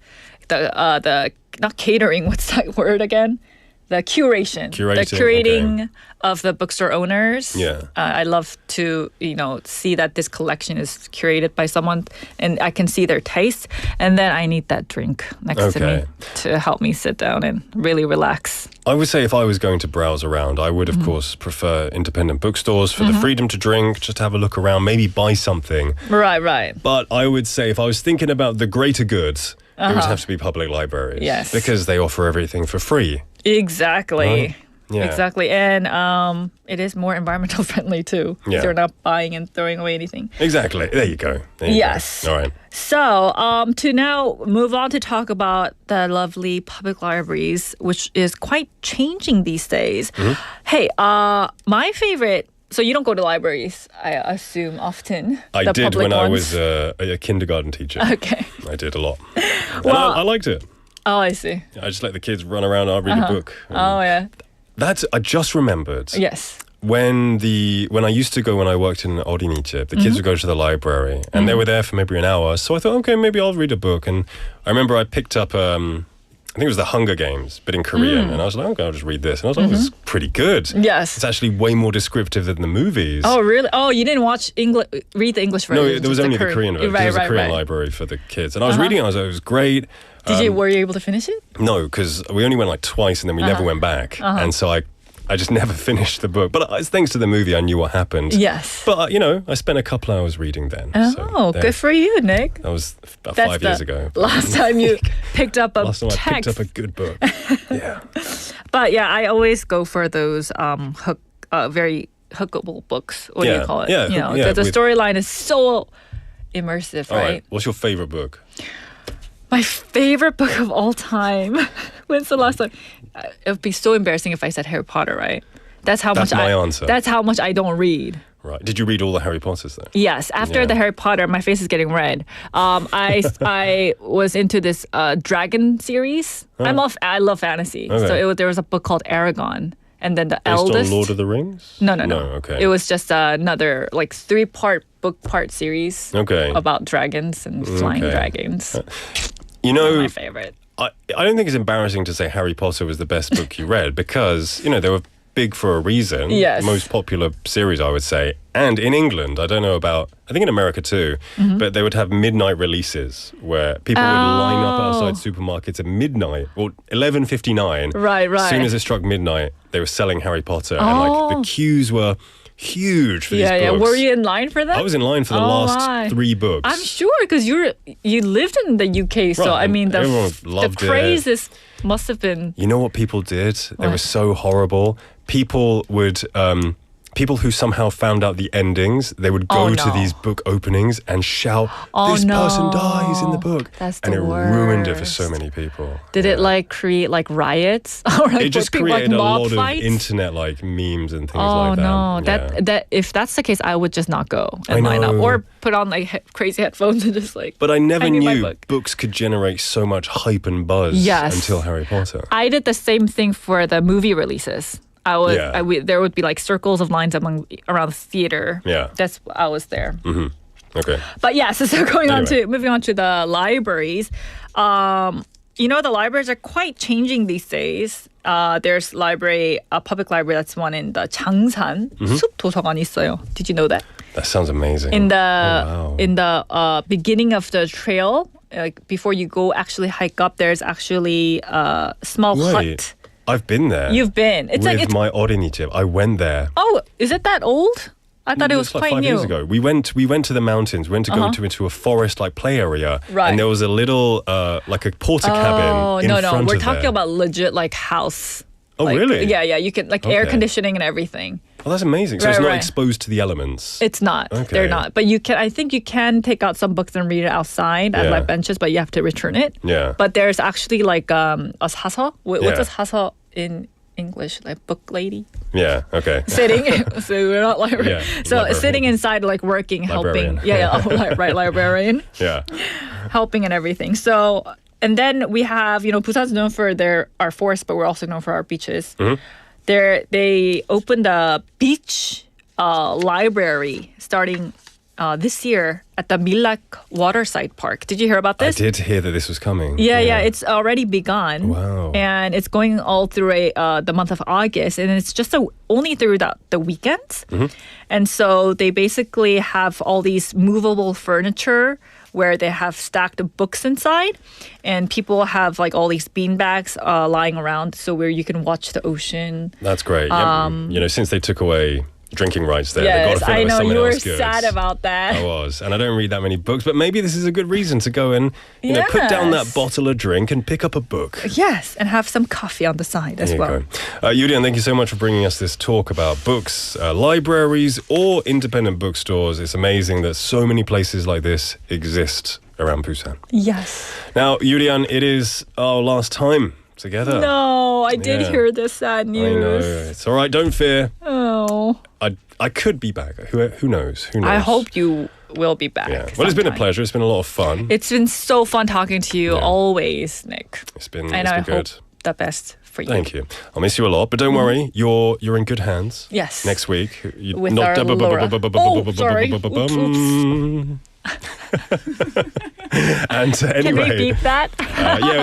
the not catering. What's that word again? The curation. The curating of the bookstore owners. Yeah. I love to, see that this collection is curated by someone and I can see their taste. And then I need that drink next to me to help me sit down and really relax. I would say if I was going to browse around, I would, of course, prefer independent bookstores for the freedom to drink, just have a look around, maybe buy something. Right. But I would say if I was thinking about the greater good, it would have to be public libraries. Yes. Because they offer everything for free. Exactly. Right? Yeah. Exactly. And it is more environmental friendly too. Yeah. You're not buying and throwing away anything. Exactly. There you go. Yes. All right. So to now move on to talk about the lovely public libraries, which is quite changing these days. Hey, my favorite. So you don't go to libraries, I assume, often. I the did public when I ones? was a kindergarten teacher. Okay. I did a lot. Well, I liked it. Oh, I see. I just let the kids run around and I'll read a book. Oh, yeah. I just remembered. Yes. When I used to go when I worked in Orinije, the kids would go to the library and they were there for maybe an hour. So I thought, okay, maybe I'll read a book. And I remember I picked up, I think it was the Hunger Games, but in Korean. And I was like, okay, I'll just read this. And I was like, this is pretty good. Yes. It's actually way more descriptive than the movies. Oh, really? Oh, you didn't read the English version? No, there was only the Korean version. There was a Korean library for the kids. And I was reading it, I was like, it was great. Were you able to finish it? No, because we only went like twice and then we never went back. And so I just never finished the book. But thanks to the movie, I knew what happened. Yes. But, I spent a couple hours reading then. Oh, good for you, Nick. That was about 5 years ago. Last time you picked up a Last time text. I picked up a good book. Yeah. But yeah, I always go for those very hookable books. What do you call it? Yeah, the storyline is so immersive, All right? What's your favorite book? My favorite book of all time. When's the last time? It would be so embarrassing if I said Harry Potter, right? That's my answer. That's how much I don't read. Right. Did you read all the Harry Potters though? Yes. After the Harry Potter, my face is getting red. I was into this dragon series. I love fantasy. Okay. So there was a book called Aragon. And then the Based eldest. on Lord of the Rings? No. Okay. It was just another 3-part book series. Okay. About dragons and flying dragons. My favorite. I don't think it's embarrassing to say Harry Potter was the best book you read because, they were big for a reason. Yes. Most popular series, I would say. And in England, I don't know about, I think in America too, but they would have midnight releases where people would line up outside supermarkets at midnight or 11:59. Right. As soon as it struck midnight, they were selling Harry Potter and the queues were huge for these books. Yeah. Were you in line for that? I was in line for the last 3 books. I'm sure because you lived in the UK, so Right, I mean everyone loved the praise must have been. You know what people did? They were so horrible. People would people who somehow found out the endings, they would go to these book openings and shout, this person dies in the book. That's and the it ruined it for so many people. Did it create riots? Or it just created a mob lot fights? of internet memes and things Oh like that. no, Yeah. that if that's the case, I would just not go and line up or put on crazy headphones and just But I never hand you my knew book. books could generate so much hype and buzz until Harry Potter. I did the same thing for the movie releases. There would be circles of lines around the theater. Yeah. I was there. Mm-hmm. Okay. But yes, so moving on to the libraries. The libraries are quite changing these days. There's a public library that's one in the 장산 숲 도서관이 있어요. Did you know that? That sounds amazing. In the beginning of the trail, like before you go actually hike up, there's actually a small hut. I've been there. You've been. It's with my 어린이집. I went there. Oh, is it that old? I thought it was like quite 5 new. years ago. We went to the mountains. We went to go into a forest like play area, Right. and there was a little like a porter cabin in front of we're there. talking about legit like house. Oh, like, really? Yeah, you can like air Okay. conditioning and everything. Well, that's amazing. So Right, it's not right. exposed to the elements. It's not. Okay. They're not. But I think you can take out some books and read it outside at Yeah. like benches, but you have to return it. Yeah. But there's actually like a 사서. What's Yeah. a 사서 in English? Like book lady? Yeah. Okay. Sitting. So we're not library. Yeah, So librarian. sitting inside, like working, Librarian. helping. Yeah. Right. Librarian. Yeah. Helping and everything. So, and then we have, Busan's known for our forests, but we're also known for our beaches. They opened a beach library starting this year at the Millak Waterside Park. Did you hear about this? I did hear that this was coming. Yeah, it's already begun. Wow. And it's going all through the month of August, and it's just only through the weekends. And so they basically have all these movable furniture where they have stacked books inside, and people have like all these beanbags lying around, so where you can watch the ocean. That's great. Since they took away drinking rights there, they've got to fill I it with know something you were else good. sad about that. I was, and I don't read that many books, but maybe this is a good reason to go and put down that Yes. bottle of drink and pick up a book. Yes, and have some coffee on the side as There you well. go. Yurian, thank you so much for bringing us this talk about books, libraries, or independent bookstores. It's amazing that so many places like this exist around Busan. Yes. Now, Yurian, it is our last time together. No, I did Yeah. hear the sad I news. know. It's all right. Don't fear. Oh. I could be back. Who knows? Who knows? I hope you will be back. Yeah. Well, it's been a sometime. pleasure. It's been a lot of fun. It's been so fun talking to you always, Nick. It's been And I hope good. the best for you. Thank you. I'll miss you a lot, but don't worry. You're in good hands. Yes. Next week. With our Laura. Oh, sorry. Oops. And Can anyway, we beep that?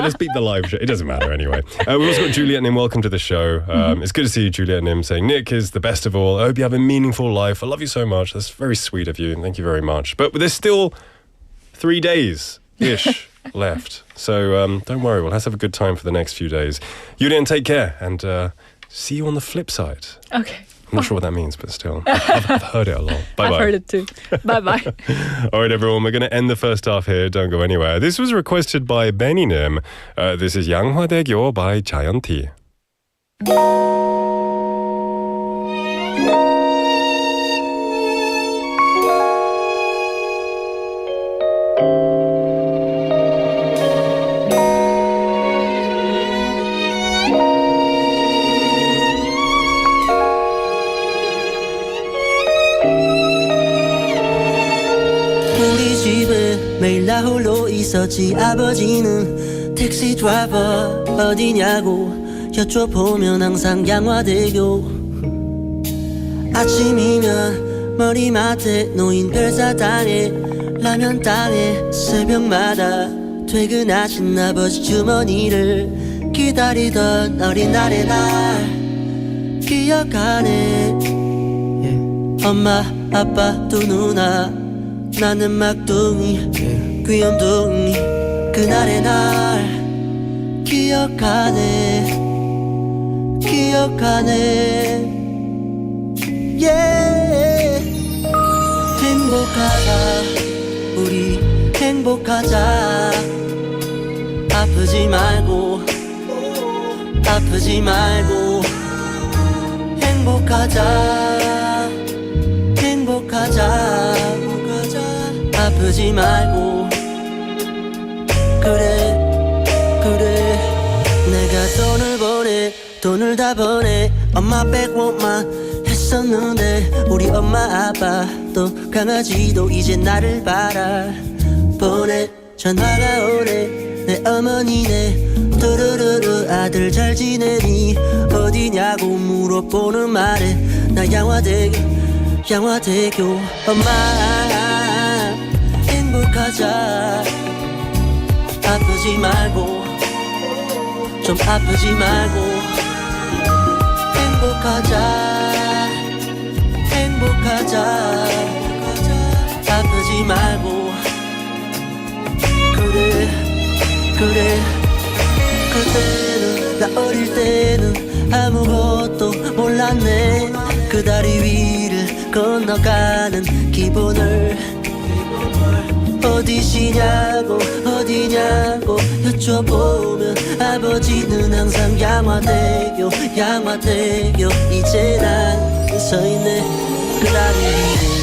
let's beat the live show. It doesn't matter anyway. We've also got Juliet Nim. Welcome to the show. It's good to see you, Juliet Nim, saying Nick is the best of all. I hope you have a meaningful life. I love you so much. That's very sweet of you. Thank you very much. But there's still 3 days-ish left. So don't worry. We'll have to have a good time for the next few days. Julian, take care. And see you on the flip side. Okay. I'm not sure what that means, but still. I've heard it a lot. Bye-bye. I've heard it too. Bye-bye. All right, everyone, we're going to end the first half here. Don't go anywhere. This was requested by Benny Nim. This is 양화대교 by Jayanti. 우리 집에 매일 나 홀로 있었지. 아버지는 택시 드라이버 어디냐고 여쭤보면 항상 양화대교. 아침이면 머리맡에 놓인 별사탕에 라면 땅에 새벽마다 퇴근하신 아버지 주머니를 기다리던 어린 날의 날 기억하네. 엄마 아빠 두 누나 나는 막둥이 귀염둥이 그날의 날 기억하네. 행복하자 우리 행복하자. 아프지 말고 행복하자. 아프지 말고 그래 내가 돈을 다 보내 엄마 빼고만 했었는데 우리 엄마 아빠도 강아지도 이제 나를 바라보내. 전화가 오네 내 어머니네 두루루루 아들 잘 지내니 어디냐고 물어보는 말에 나 양화대교 엄마 행복하자 아프지 말고 좀 아프지 말고 행복하자 행복하자 아프지 말고 그래 그때는 나 어릴 때는 아무것도 몰랐네 그 다리 위를 건너가는 기분을 어디시냐고 어디냐고 여쭤보면 아버지는 항상 양화대교 이제 난 서있네 그 다리 위를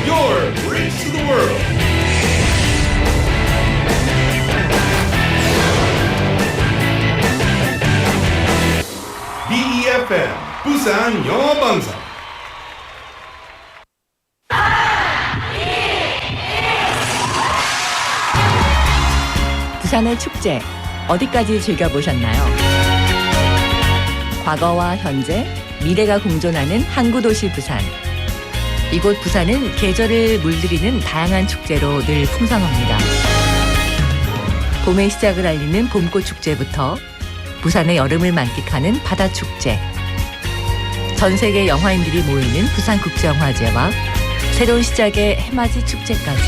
Your bridge to the world. BEFM 부산 영어방송. 부산의 축제 어디까지 즐겨보셨나요? 과거와 현재, 미래가 공존하는 항구도시 부산. 이곳 부산은 계절을 물들이는 다양한 축제로 늘 풍성합니다. 봄의 시작을 알리는 봄꽃 축제부터 부산의 여름을 만끽하는 바다축제, 전 세계 영화인들이 모이는 부산국제영화제와 새로운 시작의 해맞이 축제까지.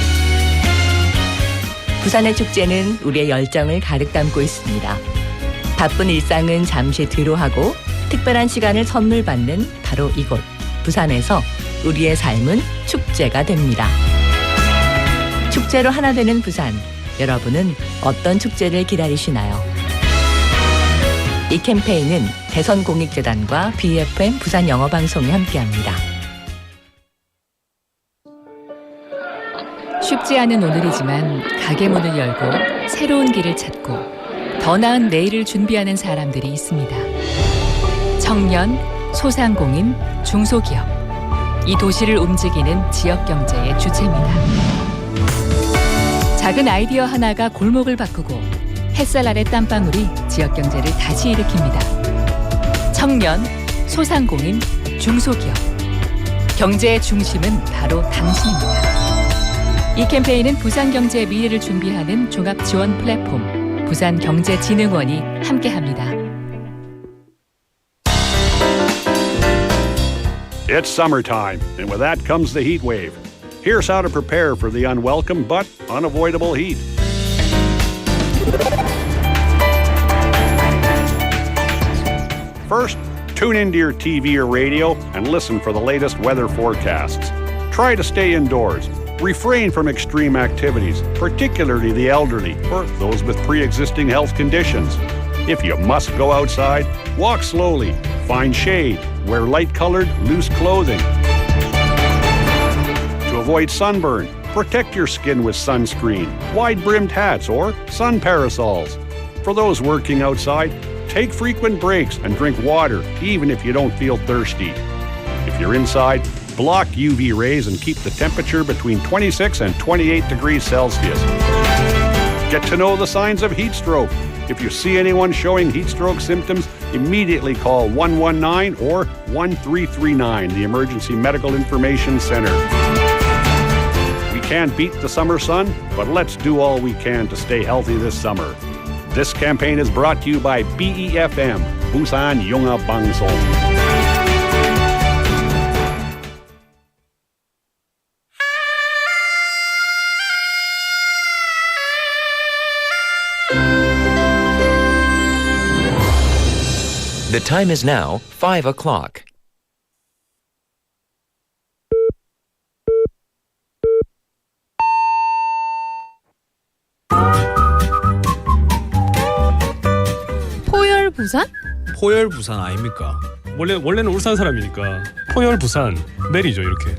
부산의 축제는 우리의 열정을 가득 담고 있습니다. 바쁜 일상은 잠시 뒤로하고 특별한 시간을 선물 받는 바로 이곳 부산에서 우리의 삶은 축제가 됩니다. 축제로 하나 되는 부산, 여러분은 어떤 축제를 기다리시나요? 이 캠페인은 대선공익재단과 BFM 부산영어방송이 함께합니다. 쉽지 않은 오늘이지만 가게 문을 열고 새로운 길을 찾고 더 나은 내일을 준비하는 사람들이 있습니다. 청년, 소상공인, 중소기업, 이 도시를 움직이는 지역경제의 주체입니다. 작은 아이디어 하나가 골목을 바꾸고 햇살 아래 땀방울이 지역경제를 다시 일으킵니다. 청년, 소상공인, 중소기업, 경제의 중심은 바로 당신입니다. 이 캠페인은 부산경제의 미래를 준비하는 종합지원 플랫폼 부산경제진흥원이 함께합니다. It's summertime, and with that comes the heat wave. Here's how to prepare for the unwelcome but unavoidable heat. First, tune into your TV or radio and listen for the latest weather forecasts. Try to stay indoors. Refrain from extreme activities, particularly the elderly or those with pre-existing health conditions. If you must go outside, walk slowly, find shade, wear light-colored, loose clothing. To avoid sunburn, protect your skin with sunscreen, wide-brimmed hats, or sun parasols. For those working outside, take frequent breaks and drink water, even if you don't feel thirsty. If you're inside, block UV rays and keep the temperature between 26 and 28 degrees Celsius. Get to know the signs of heat stroke. If you see anyone showing heat stroke symptoms, immediately call 119 or 1339, the Emergency Medical Information Center. We can't beat the summer sun, but let's do all we can to stay healthy this summer. This campaign is brought to you by BEFM, Busan 영어방송. The time is now 5 o'clock. 포열부산? 포열부산 아닙니까? 원래는 울산 사람이니까 포열부산 내리죠 이렇게.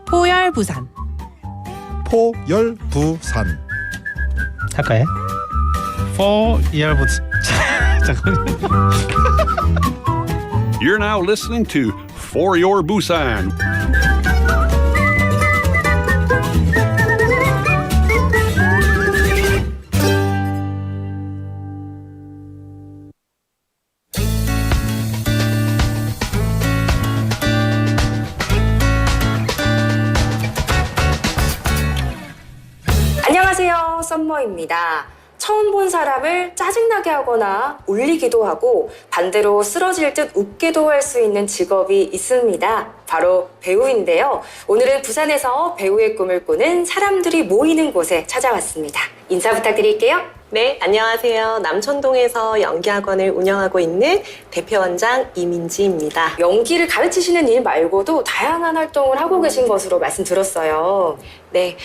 포열부산. 포열부산. 할까요? 포열부산. You're now listening to For Your Busan. 안녕하세요, 썸머입니다. 처음 본 사람을 짜증나게 하거나 울리기도 하고 반대로 쓰러질 듯 웃게도 할 수 있는 직업이 있습니다. 바로 배우인데요. 오늘은 부산에서 배우의 꿈을 꾸는 사람들이 모이는 곳에 찾아왔습니다. 인사 부탁드릴게요. 네, 안녕하세요. 남천동에서 연기학원을 운영하고 있는 대표원장 이민지입니다. 연기를 가르치시는 일 말고도 다양한 활동을 하고 계신 것으로 말씀 들었어요. 네,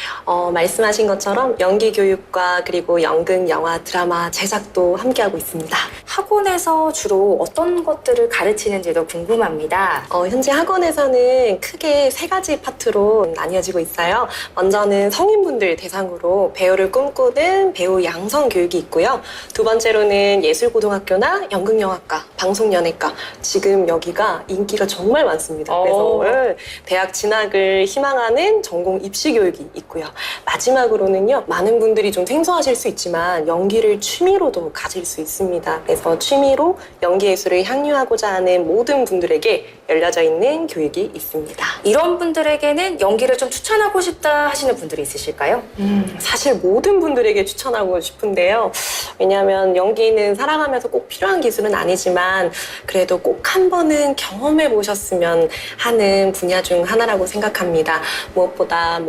말씀하신 것처럼 연기 교육과 그리고 연극, 영화, 드라마 제작도 함께하고 있습니다. 학원에서 주로 어떤 것들을 가르치는지도 궁금합니다. 현재 학원에서는 크게 3가지 파트로 나뉘어지고 있어요. 먼저는 성인분들 대상으로 배우를 꿈꾸는 배우 양성 교육이 있고요. 두 번째로는 예술고등학교나 연극영화과, 방송연예과, 지금 여기가 인기가 정말 많습니다. 그래서 대학 진학을 희망하는 전공 입시 교육이 있고요. 마지막으로는요, 많은 분들이 좀 생소하실 수 있지만 연기를 취미로도 가질 수 있습니다. 그래서 취미로 연기 예술을 향유하고자 하는 모든 분들에게 열려져 있는 교육이 있습니다. 이런 분들에게는 연기를 좀 추천하고 싶다 하시는 분들이 있으실까요? 사실 모든 분들에게 추천하고 싶은데요. 왜냐하면 연기는 살아가면서 꼭 필요한 기술은 아니지만 그래도 꼭 한 번은 경험해 보셨으면 하는 분야 중 하나라고 생각합니다. 무엇보다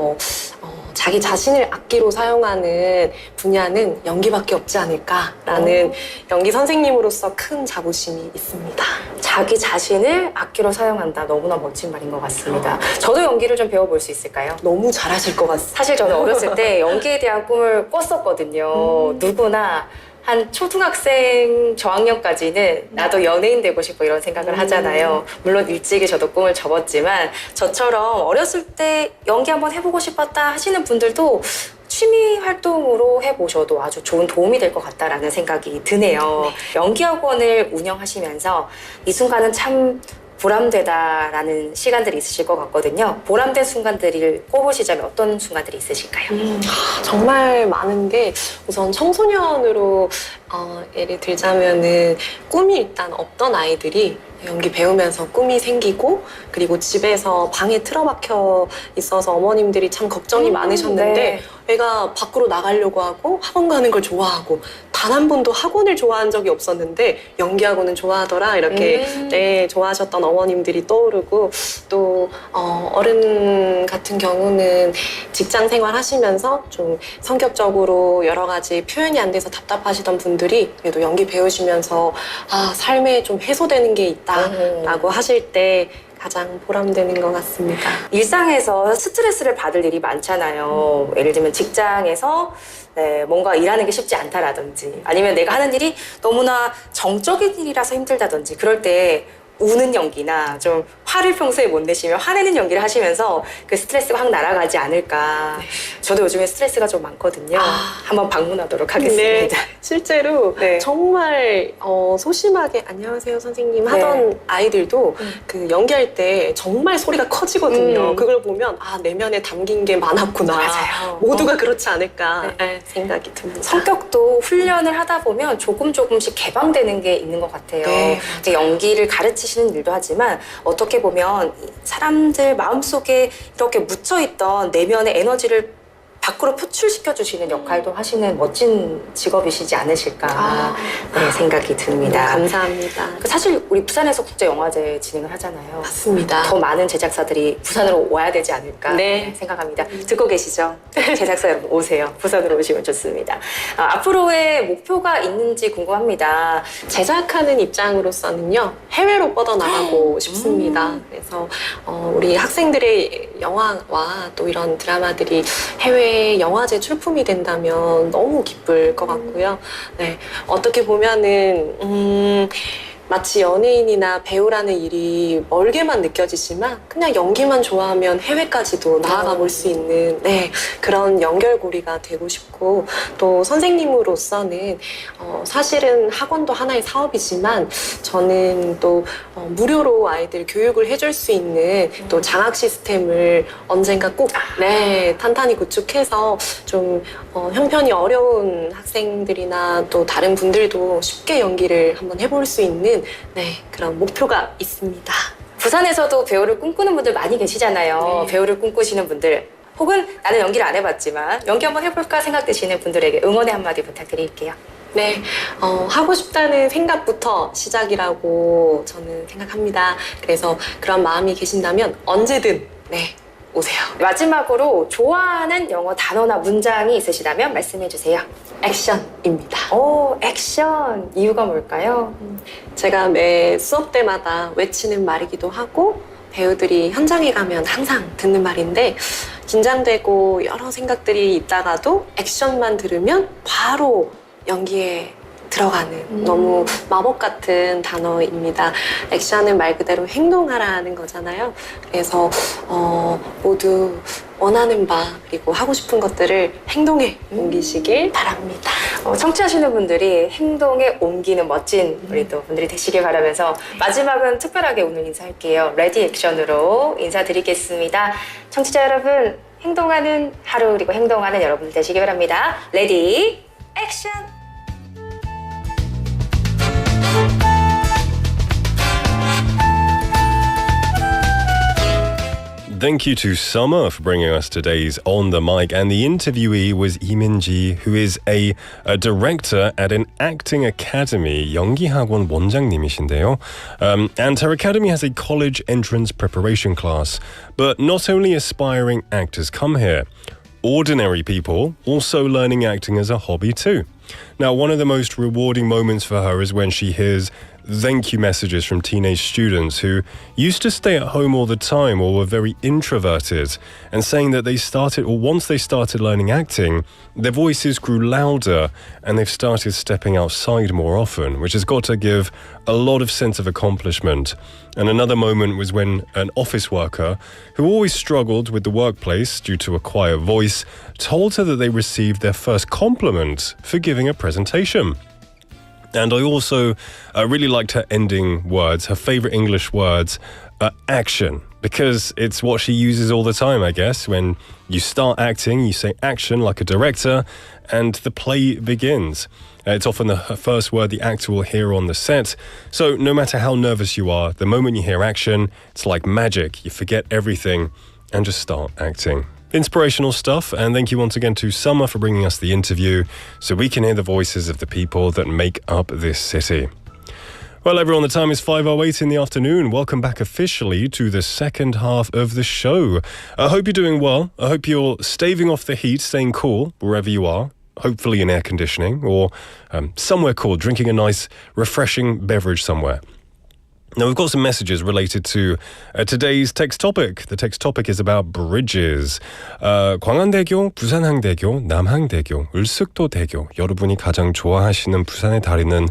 자기 자신을 악기로 사용하는 분야는 연기밖에 없지 않을까라는 연기 선생님으로서 큰 자부심이 있습니다. 자기 자신을 악기로 사용한다. 너무나 멋진 말인 것 같습니다. 저도 연기를 좀 배워볼 수 있을까요? 너무 잘하실 것 같습니다. 사실 저는 어렸을 때 연기에 대한 꿈을 꿨었거든요. 누구나 한 초등학생 저학년까지는 나도 연예인 되고 싶어 이런 생각을 하잖아요. 물론 일찍이 저도 꿈을 접었지만 저처럼 어렸을 때 연기 한번 해보고 싶었다 하시는 분들도 취미 활동으로 해보셔도 아주 좋은 도움이 될 것 같다라는 생각이 드네요. 연기학원을 운영하시면서 이 순간은 참 보람되다라는 시간들이 있으실 것 같거든요. 보람된 순간들을 꼽으시자면 어떤 순간들이 있으실까요? 정말 많은데 우선 청소년으로 예를 들자면은 꿈이 일단 없던 아이들이 연기 배우면서 꿈이 생기고 그리고 집에서 방에 틀어박혀 있어서 어머님들이 참 걱정이 많으셨는데 애가 밖으로 나가려고 하고 학원 가는 걸 좋아하고 단 한 번도 학원을 좋아한 적이 없었는데 연기학원은 좋아하더라 이렇게 좋아하셨던 어머님들이 떠오르고 또 어른 같은 경우는 직장 생활 하시면서 좀 성격적으로 여러 가지 표현이 안 돼서 답답하시던 분들이 그래도 연기 배우시면서 삶에 좀 해소되는 게 있다라고 하실 때 가장 보람되는 것 같습니다. 일상에서 스트레스를 받을 일이 많잖아요. 예를 들면 직장에서 뭔가 일하는 게 쉽지 않다라든지 아니면 내가 하는 일이 너무나 정적인 일이라서 힘들다든지 그럴 때 우는 연기나 좀 화를 평소에 못 내시면 화내는 연기를 하시면서 그 스트레스가 확 날아가지 않을까. 저도 요즘에 스트레스가 좀 많거든요. 한번 방문하도록 하겠습니다. 실제로 정말 소심하게 안녕하세요 선생님 하던 아이들도 그 연기할 때 정말 소리가 커지거든요. 그걸 보면 내면에 담긴 게 많았구나. 맞아요. 모두가 그렇지 않을까 생각이 듭니다. 성격도 훈련을 하다 보면 조금씩 개방되는 게 있는 것 같아요. 연기를 가르치시는 일도 하지만 어떻게 보면 사람들 마음속에 이렇게 묻혀있던 내면의 에너지를 밖으로 표출시켜주시는 역할도 하시는 멋진 직업이시지 않으실까 생각이 듭니다. 감사합니다. 사실 우리 부산에서 국제영화제 진행을 하잖아요. 맞습니다. 더 많은 제작사들이 부산으로 와야 되지 않을까 생각합니다. 듣고 계시죠? 제작사 여러분 오세요. 부산으로 오시면 좋습니다. 앞으로의 목표가 있는지 궁금합니다. 제작하는 입장으로서는요. 해외로 뻗어나가고 싶습니다. 그래서 우리 학생들의 영화와 또 이런 드라마들이 해외 영화제 출품이 된다면 너무 기쁠 것 같고요. 어떻게 보면은 마치 연예인이나 배우라는 일이 멀게만 느껴지지만 그냥 연기만 좋아하면 해외까지도 나아가 볼 수 있는 그런 연결고리가 되고 싶고 또 선생님으로서는 사실은 학원도 하나의 사업이지만 저는 또 무료로 아이들 교육을 해줄 수 있는 또 장학 시스템을 언젠가 꼭 탄탄히 구축해서 좀 형편이 어려운 학생들이나 또 다른 분들도 쉽게 연기를 한번 해볼 수 있는 그런 목표가 있습니다. 부산에서도 배우를 꿈꾸는 분들 많이 계시잖아요. 배우를 꿈꾸시는 분들 혹은 나는 연기를 안 해봤지만 연기 한번 해볼까 생각되시는 분들에게 응원의 한마디 부탁드릴게요. 하고 싶다는 생각부터 시작이라고 저는 생각합니다. 그래서 그런 마음이 계신다면 언제든 오세요. 마지막으로 좋아하는 영어 단어나 문장이 있으시다면 말씀해 주세요. 액션입니다. 오, 액션. 이유가 뭘까요? 제가 매 수업 때마다 외치는 말이기도 하고 배우들이 현장에 가면 항상 듣는 말인데 긴장되고 여러 생각들이 있다가도 액션만 들으면 바로 연기에 들어가는 너무 마법 같은 단어입니다. 액션은 말 그대로 행동하라는 거잖아요. 그래서 모두 원하는 바 그리고 하고 싶은 것들을 행동에 옮기시길 바랍니다. 청취하시는 분들이 행동에 옮기는 멋진 우리 또 분들이 되시길 바라면서 마지막은 특별하게 오늘 인사할게요. 레디 액션으로 인사드리겠습니다. 청취자 여러분, 행동하는 하루 그리고 행동하는 여러분 되시길 바랍니다. 레디 액션! Thank you to Summer for bringing us today's On the Mic, and the interviewee was Lee Min-ji, who is a director at an acting academy, 연기학원 원장님이신데요. And her academy has a college entrance preparation class, but not only aspiring actors come here, ordinary people also learning acting as a hobby too. Now, one of the most rewarding moments for her is when she hears thank you messages from teenage students who used to stay at home all the time or were very introverted, and saying that once they started learning acting, their voices grew louder and they've started stepping outside more often, which has got to give a lot of sense of accomplishment. And another moment was when an office worker who always struggled with the workplace due to a quiet voice told her that they received their first compliment for giving a presentation. And I also really liked her ending words. Her favorite English words are action, because it's what she uses all the time, I guess. When you start acting, you say action like a director, and the play begins. It's often the first word the actor will hear on the set. So no matter how nervous you are, the moment you hear action, it's like magic. You forget everything and just start acting. Inspirational stuff, and thank you once again to Summer for bringing us the interview so we can hear the voices of the people that make up this city. Well, everyone, the time is 5:08 in the afternoon. Welcome back officially to the second half of the show. I hope you're doing well. I hope you're staving off the heat, staying cool wherever you are. Hopefully in air conditioning or somewhere cool, drinking a nice, refreshing beverage somewhere. Now, we've got some messages related to today's text topic. The text topic is about bridges. 광안대교, 부산항대교, 남항대교, 을숙도대교. 여러분이 가장 좋아하시는 부산의 다리는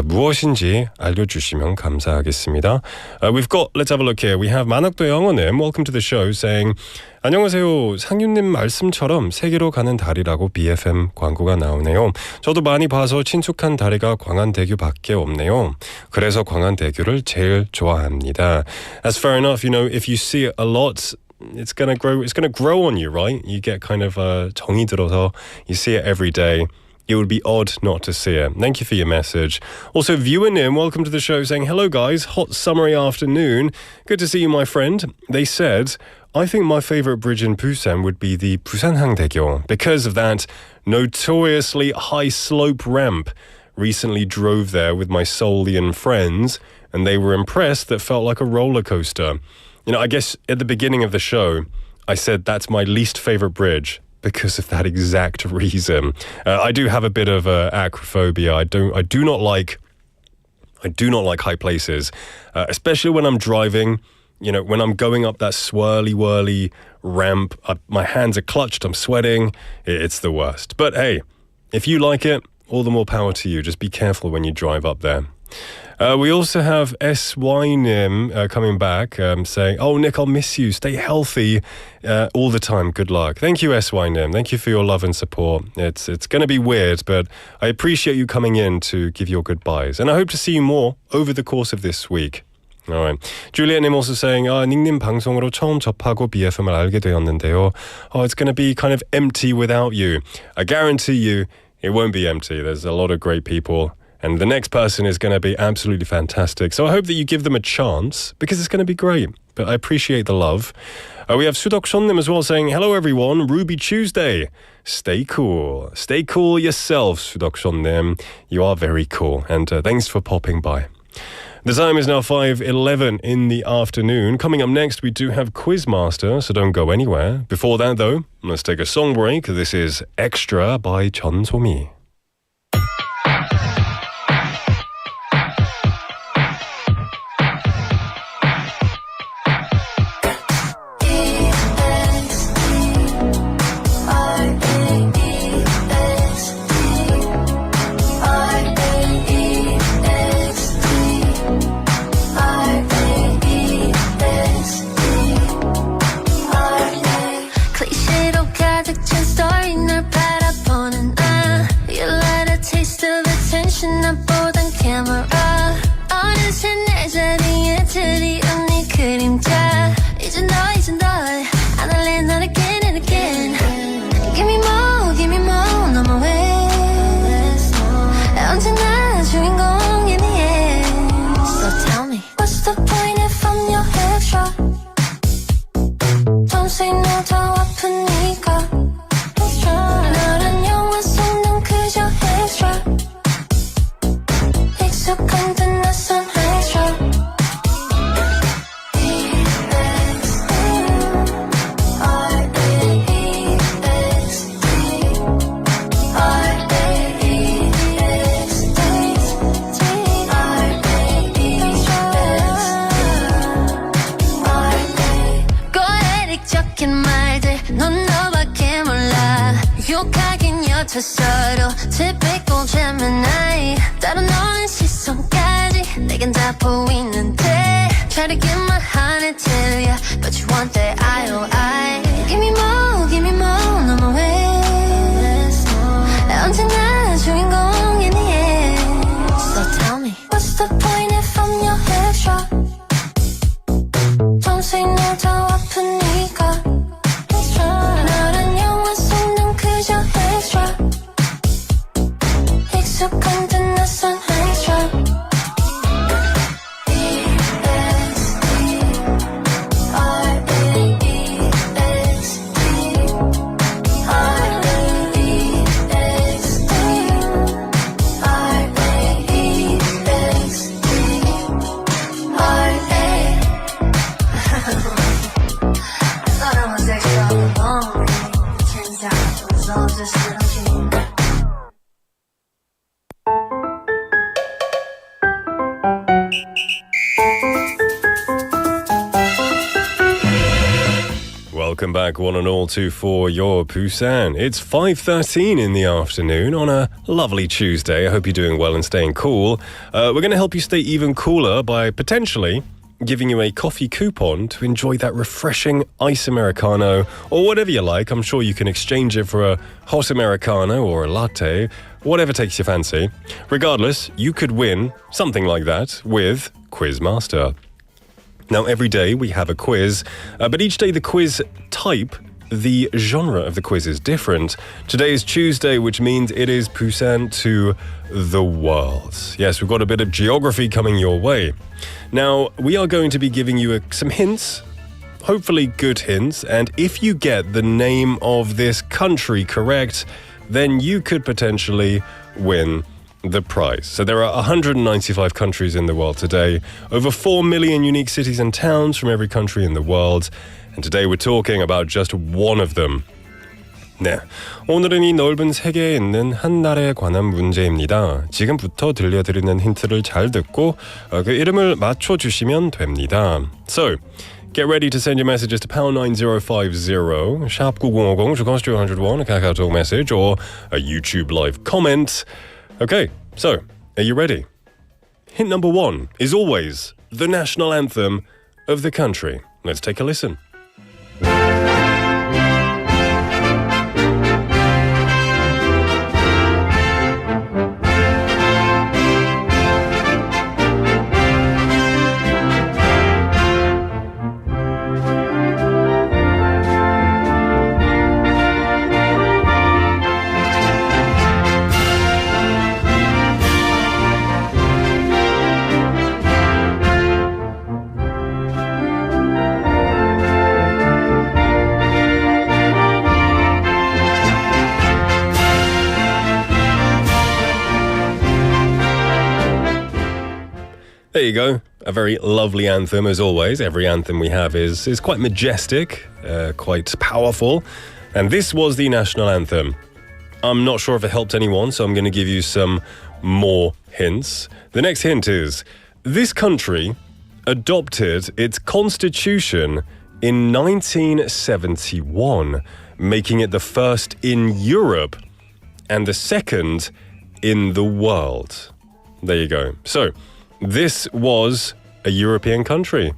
무엇인지 알려주시면 감사하겠습니다. Let's have a look here. We have 만학도 영어님, welcome to the show, saying 안녕하세요. 상윤님 말씀처럼 세계로 가는 다리라고 BFM 광고가 나오네요. 저도 많이 봐서 친숙한 다리가 광안대교밖에 없네요. 그래서 광안대교를 제일 좋아합니다. That's fair enough. You know, if you see it a lot, it's gonna grow on you, right? You get kind of 정이 들어서 you see it every day. It would be odd not to see it. Thank you for your message. Also, viewer Nim, welcome to the show, saying, hello guys, hot summery afternoon. Good to see you, my friend. They said, I think my favorite bridge in Busan would be the Busanhangdaegyo because of that notoriously high slope ramp. Recently drove there with my Seoulian friends, and they were impressed. That felt like a roller coaster. You know, I guess at the beginning of the show, I said that's my least favorite bridge because of that exact reason. I do have a bit of acrophobia. I do not like high places, especially when I'm driving. You know, when I'm going up that swirly whirly ramp, my hands are clutched, I'm sweating. It's the worst. But hey, if you like it, all the more power to you. Just be careful when you drive up there. We also have SYNIM coming back saying, oh, Nick, I'll miss you. Stay healthy all the time. Good luck. Thank you, SYNIM. Thank you for your love and support. It's going to be weird, but I appreciate you coming in to give your goodbyes. And I hope to see you more over the course of this week. All right. Juliet님 also saying, 닉님 방송으로 처음 접하고 BFM을 알게 되었는데요. It's going to be kind of empty without you. I guarantee you it won't be empty. There's a lot of great people. And the next person is going to be absolutely fantastic. So I hope that you give them a chance because it's going to be great. But I appreciate the love. We have 수덕션님 as well saying, hello everyone, Ruby Tuesday. Stay cool. Stay cool yourself, 수덕션님. You are very cool. And thanks for popping by. The time is now 5:11 in the afternoon. Coming up next, we do have Quizmaster, so don't go anywhere. Before that, though, let's take a song break. This is Extra by 전소미. 서로 typical Gemini 따로 너의 시선까지 내겐 다 보이는데 Try to give my honey to you But you want that IOI Give me more 너무해 언제나 주인공이 네 So tell me What's the point if I'm your extra Don't say no 더 아프니까 너란 영화 속 난 그저 extra 익숙한 듯 낯선 extra Welcome back, one and all, to For Your Busan. It's 5:13 in the afternoon on a lovely Tuesday. I hope you're doing well and staying cool. We're going to help you stay even cooler by potentially giving you a coffee coupon to enjoy that refreshing ice Americano or whatever you like. I'm sure you can exchange it for a hot Americano or a latte, whatever takes your fancy. Regardless, you could win something like that with Quizmaster. Now, every day we have a quiz, but each day the quiz type, the genre of the quiz is different. Today is Tuesday, which means it is Busan to the world. Yes, we've got a bit of geography coming your way. Now, we are going to be giving you some hints, hopefully good hints, and if you get the name of this country correct, then you could potentially win the prize. So there are 195 countries in the world today, over 4 million unique cities and towns from every country in the world, and today we're talking about just one of them. 네, 오늘은 이 넓은 세계에 있는 한 나라에 관한 문제입니다. 지금부터 들려드리는 힌트를 잘 듣고 그 이름을 맞춰주시면 됩니다. So, get ready to send your messages to #9050, 샵9050, 주간 201, a KakaoTalk message, or a YouTube live comment. Okay, so, are you ready? hint number one is always the national anthem of the country. Let's take a listen. There you go. A very lovely anthem as always. Every anthem we have is quite majestic, quite powerful. And this was the national anthem. I'm not sure if it helped anyone, so I'm going to give you some more hints. The next hint is, this country adopted its constitution in 1971, making it the first in Europe and the second in the world. There you go. So, this was a European country.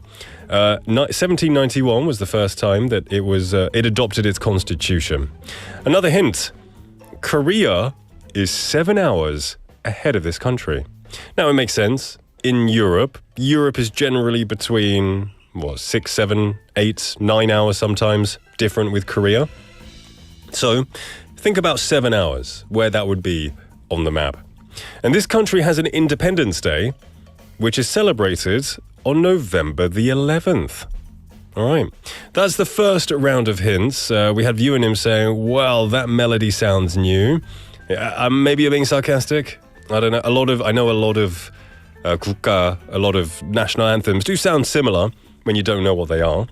1791 was the first time that it adopted its constitution. Another hint, Korea is 7 hours ahead of this country. Now it makes sense. In Europe is generally between 6, 7, 8, 9 hours sometimes, different with Korea. So think about 7 hours, where that would be on the map. And this country has an Independence Day, which is celebrated on November the 11th. All right. That's the first round of hints. We had Yurian saying, well, that melody sounds new. Maybe you're being sarcastic. I don't know. I know a lot of 국가, a lot of national anthems do sound similar when you don't know what they are.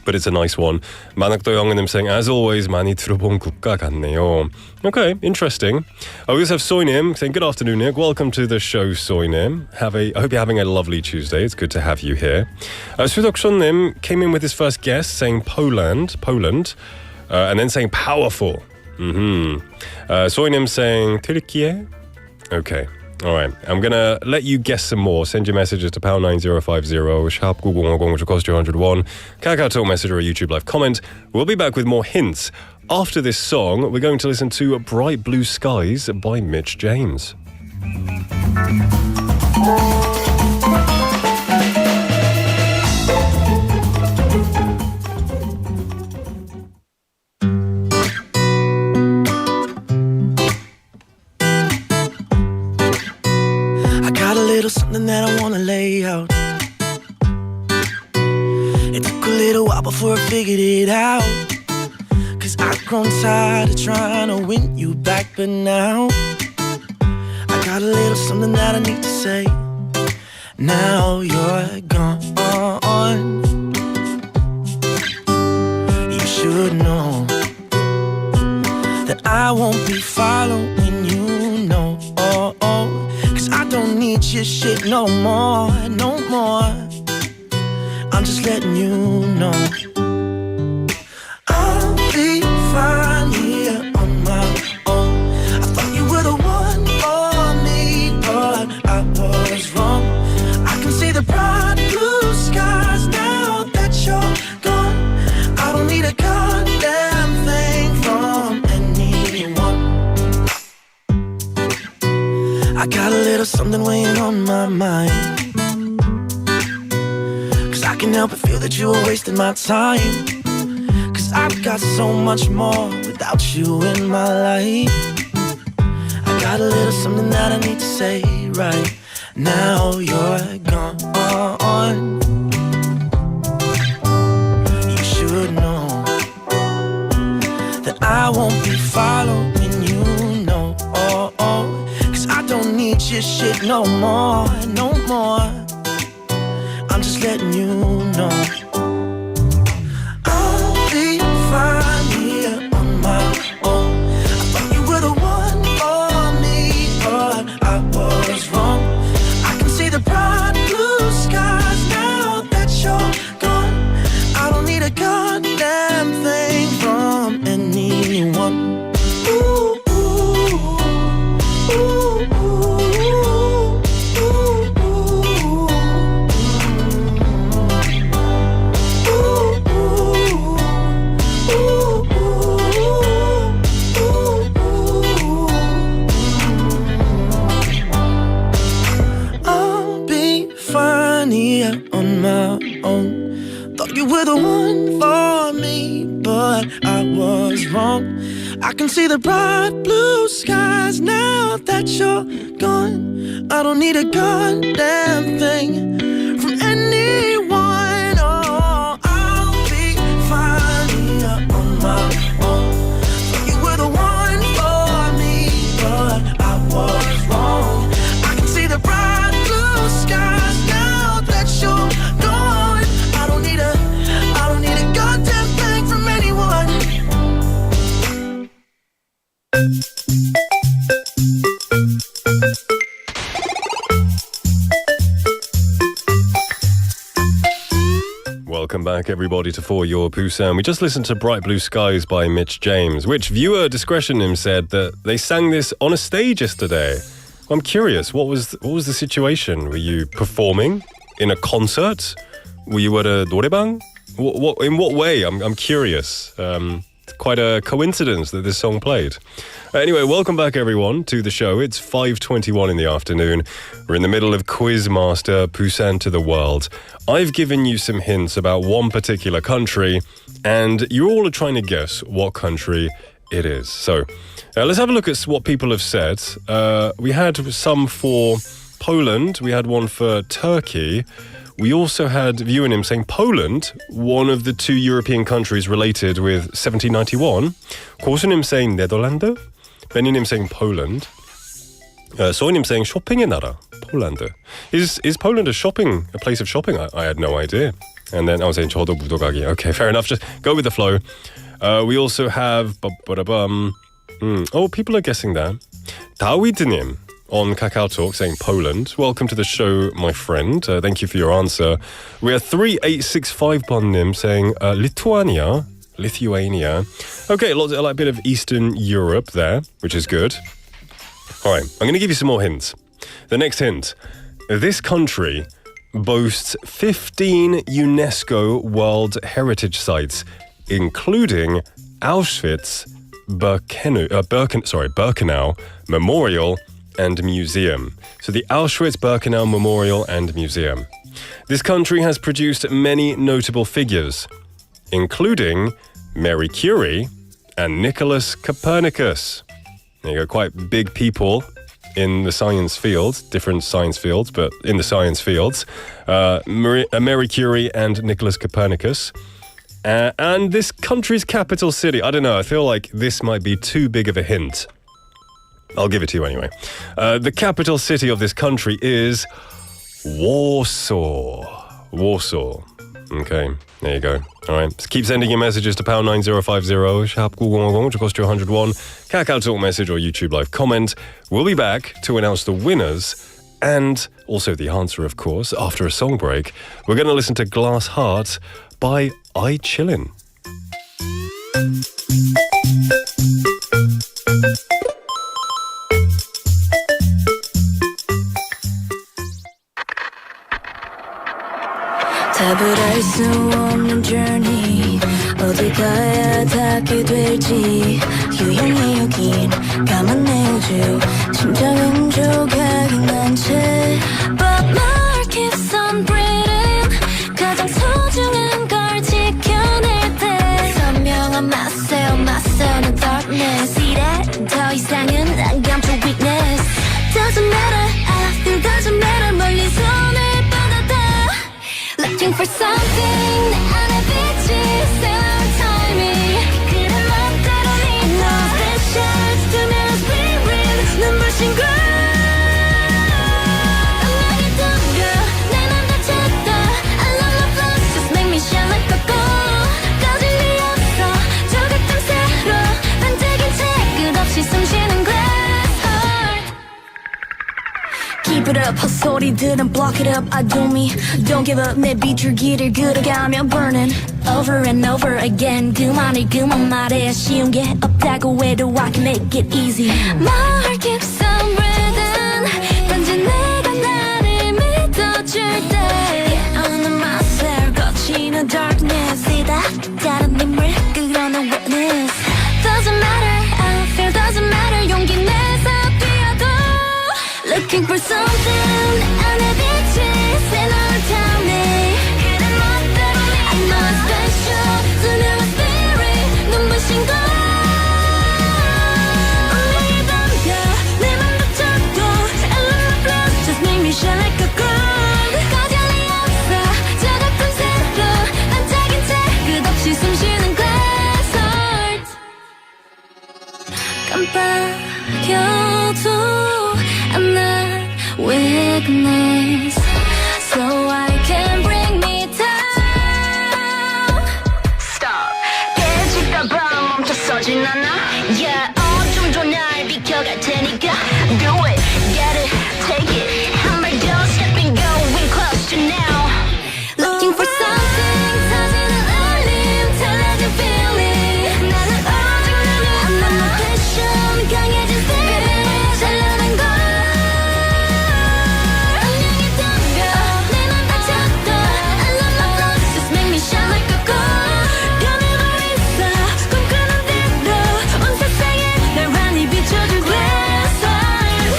But it's a nice one. 만학도 영은님 saying, as always, 많이 들어본 국가 같네요. Okay, interesting. We also have Soinim saying, good afternoon, Nick. Welcome to the show, Soinim. I hope you're having a lovely Tuesday. It's good to have you here. Sudokshonim came in with his first guess, saying Poland, and then saying powerful. Soinim saying Turkey. Okay. All right, I'm going to let you guess some more. Send your messages to pound 9050, sharp Google, which will cost you 101. Kakao Talk message or a YouTube live comment. We'll be back with more hints. After this song, we're going to listen to Bright Blue Skies by Mitch James. Something that I wanna lay out. It took a little while before I figured it out, 'cause I've grown tired of trying to win you back. But now I got a little something that I need to say. Now you're gone, you should know that I won't be following you, no. I don't need your shit no more. I'm just letting you know I'll be fine here on my own. I thought you were the one for me, but I was wrong. I can see the bright blue skies now that you're gone. I don't need a goddamn thing from anyone. I got a little something weighing on my mind, 'cause I can't help but feel that you were wasting my time. 'Cause I've got so much more without you in my life. I got a little something that I need to say right now. You're gone. You should know that I won't be following you, no. I don't need your shit no more. I'm just letting you know I'll be fine here on my own. I thought you were the one for me, but I was wrong. I can see the bright blue skies now that you're gone. I don't need a goddamn thing from anyone. Ooh, ooh, ooh, ooh, ooh. here on my own. Thought you were the one for me, but I was wrong. I can see the bright blue skies now that you're gone. I don't need a goddamn thing from anyone. Oh, I'll be fine here on my own. Thought you were the one for me, but I was wrong. I can see the bright blue skies now that you're gone. I don't need a goddamn thing from anyone. Welcome back, everybody, to For Your Busan. We just listened to Bright Blue Skies by Mitch James, which viewer discretion him said that they sang this on a stage yesterday. I'm curious, what was the situation? Were you performing in a concert? Were you at a 노래방? In what way? I'm curious. Quite a coincidence that this song played. Anyway, welcome back, everyone, to the show. It's 5:21 in the afternoon. We're in the middle of Quizmaster Busan to the World. I've given you some hints about one particular country, and you all are trying to guess what country it is. So let's have a look at what people have said. We had some for Poland. We had one for Turkey. We also had Yurian saying Poland, one of the two European countries related with 1791. 고수님 saying Netherlands. Benny님 saying Poland. 소희님 saying 쇼핑의 나라, Poland. Is Poland a place of shopping? I had no idea. And then I was saying 저도 무도가기. Okay, fair enough. Just go with the flow. We also have oh, people are guessing that. 다위드님 on Kakao Talk saying Poland. Welcome to the show, my friend. Thank you for your answer. We have 3865번님 saying Lithuania. Okay, a bit of Eastern Europe there, which is good. All right, I'm going to give you some more hints. The next hint. This country boasts 15 UNESCO World Heritage Sites, including Auschwitz-Birkenau Memorial and Museum. So the Auschwitz-Birkenau Memorial and Museum. This country has produced many notable figures, including Marie Curie and Nicholas Copernicus. There you go, quite big people in the science field, different science fields, but in the science fields. Marie Curie and Nicholas Copernicus. And this country's capital city, I don't know, I feel like this might be too big of a hint. I'll give it to you anyway. The capital city of this country is Warsaw. Okay, there you go. All right, just keep sending your messages to pound 9050, sharp 9010, which costs you 101. Kakao Talk message or YouTube live comment. We'll be back to announce the winners and also the answer, of course, after a song break. We're going to listen to Glass Heart by I Chillin'. 답을 알 수 없는 journey 어디 가야 닿게 될지 유연해 여긴 까만 내 우주 심장은 조각이 난 채 But my heart keeps on breathing 가장 소중한 걸 지켜낼 때 선명한 myself in the darkness See that 더 이상은 안 감춰 weakness Doesn't matter I feel doesn't matter 멀리 손을 Looking for something 내 안에 빛이 새로운 timing 그래 멋대로 lead No specials two minutes we real 눈부신 girl I'm not your dumb girl 내 맘 다쳤다 I love my flaws just make me shine like a gold 꺼질 리 없어 저 같은 새로 반짝인 책 끝없이 숨쉬는 glass heart Keep it up 헛소리들은 block it up I do me Don't give up 내 비줄기를 그려가며 burning Over and over again 그만 말해 쉬운 게 없다고 해도 I can make it easy My heart keeps on breathing 단지 내가 나를 믿어줄 때 Get on myself 거치는 darkness 이다 다른 힘을 끌어내 witness Doesn't matter I feel doesn't matter 용기 내서 뛰어도 Looking for something 내 안에 빛이 say no, tell me 그래 멋대로 I know I'm special 소녀와 spirit 눈부신 걸 운명에 덤벼 내 맘 다쳐도 I love my flaws just make me shine like a gold 거절이 없어 저 같은 새로 반짝인 채 끝없이 숨쉬는 glass heart 깜빡여도 I'm not weakness so I can bring me down Stop 깨질까봐 멈춰서진 않아 Yeah 어둠도 날 비켜갈 테니까 Do it, get it, take it 한 발 더 stepping going close to now Looking for something 터지는 울림 달라진 feeling 나는 오직 나는 I'm not no passion 강해진 spirit 찬란한 걸 운명에 덤벼 내 맘 다쳐도 I love my flaws just make me shine like a gold 변해버렸어 꿈꾸는 대로 온 세상에 날 환히 비춰줄 glass heart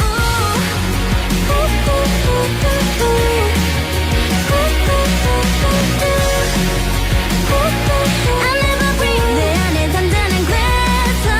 I never bring 내 안에 단단한 glass heart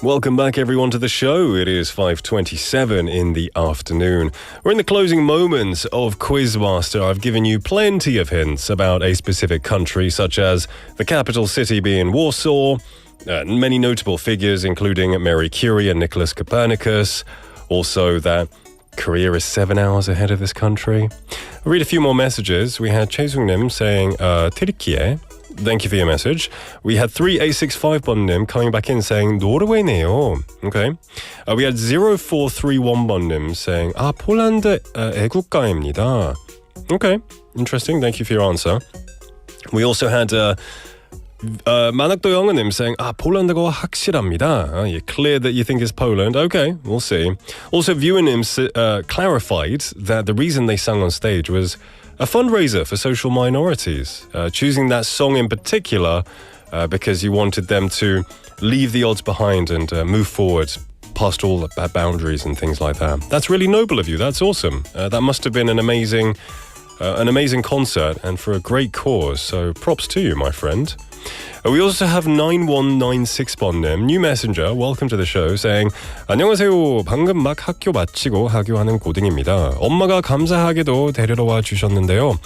Welcome back, everyone, to the show. It is 5:27 in the afternoon. We're in the closing moments of Quizmaster. I've given you plenty of hints about a specific country, such as the capital city being Warsaw, many notable figures, including Marie Curie and Nicholas Copernicus, also that Korea is 7 hours ahead of this country. I'll read a few more messages. We had Chae-sung-nim saying, Turkey. Thank you for your message. We had 3865번님 coming back in saying 노르웨이네요. Okay. We had 0431번님 saying 폴란드 애국가입니다. Okay. Interesting. Thank you for your answer. We also had 만학도 영어님 saying 폴란드가 확실합니다. You're clear that you think it's Poland. Okay, we'll see. Also, viewer님 clarified that the reason they sang on stage was a fundraiser for social minorities, choosing that song in particular because you wanted them to leave the odds behind and move forward past all boundaries and things like that. That's really noble of you. That's awesome. That must have been an amazing concert and for a great cause. So props to you, my friend. We also have 9196번님, new messenger, welcome to the show, saying 안녕하세요. 방금 막 학교 마치고 하교하는 고등입니다. 엄마가 감사하게도 데리러 와 주셨는데요.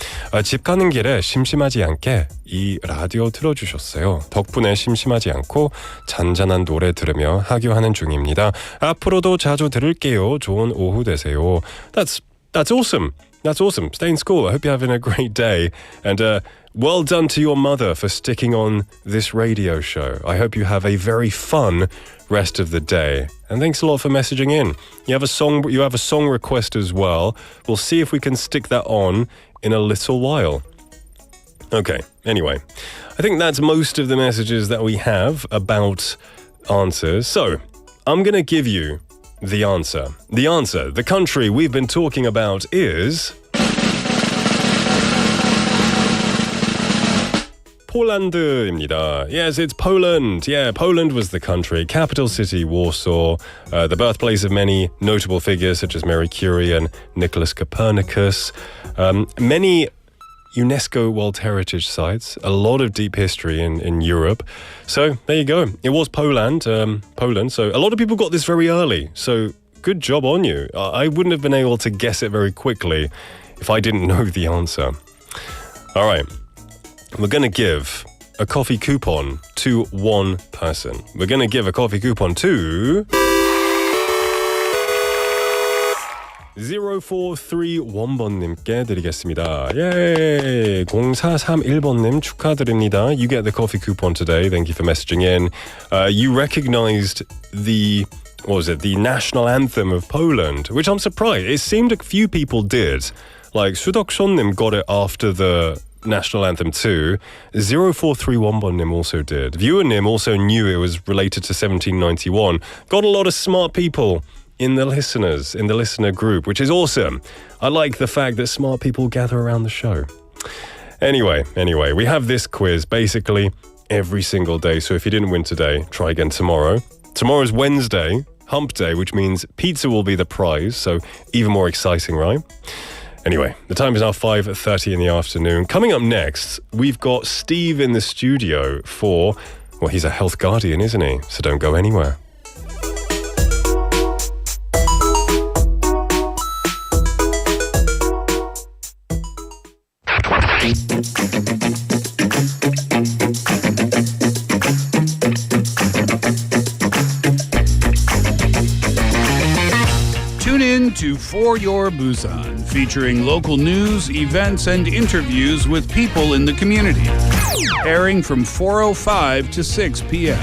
집 가는 길에 심심하지 않게 이 라디오 틀어주셨어요. 덕분에 심심하지 않고 잔잔한 노래 들으며 하교하는 중입니다. 앞으로도 자주 들을게요. 좋은 오후 되세요. That's awesome. That's awesome. Stay in school. I hope you're having a great day. And well done to your mother for sticking on this radio show. I hope you have a very fun rest of the day. And thanks a lot for messaging in. You have a song request as well. We'll see if we can stick that on in a little while. Okay, anyway. I think that's most of the messages that we have about answers. So, I'm going to give you the answer. The country we've been talking about is Poland입니다. Yes, it's Poland. Yeah, Poland was the country. Capital city, Warsaw. The birthplace of many notable figures such as Marie Curie and Nicholas Copernicus. Many UNESCO World Heritage Sites, a lot of deep history in Europe. So there you go. It was Poland. So a lot of people got this very early. So good job on you. I wouldn't have been able to guess it very quickly if I didn't know the answer. All right. We're going to give a coffee coupon to one person. We're going to give a coffee coupon to 0431번님께 드리겠습니다. Yay! 0431번님 축하드립니다. You get the coffee coupon today. Thank you for messaging in. You recognized the national anthem of Poland, which I'm surprised. It seemed a few people did. Like Sudok-shon님 got it after the national anthem too. 0431번님 also did. Viewernim also knew it was related to 1791. Got a lot of smart people in the listener group, which is awesome. I like the fact that smart people gather around the show. Anyway, we have this quiz basically every single day. So if you didn't win today, try again tomorrow. Tomorrow's Wednesday, hump day, which means pizza will be the prize. So even more exciting, right? Anyway, the time is now 5:30 in the afternoon. Coming up next, we've got Steve in the studio for, well, he's a health guardian, isn't he? So don't go anywhere. Tune in to For Your Busan, featuring local news, events, and interviews with people in the community. Airing from 4:05 to 6 p.m.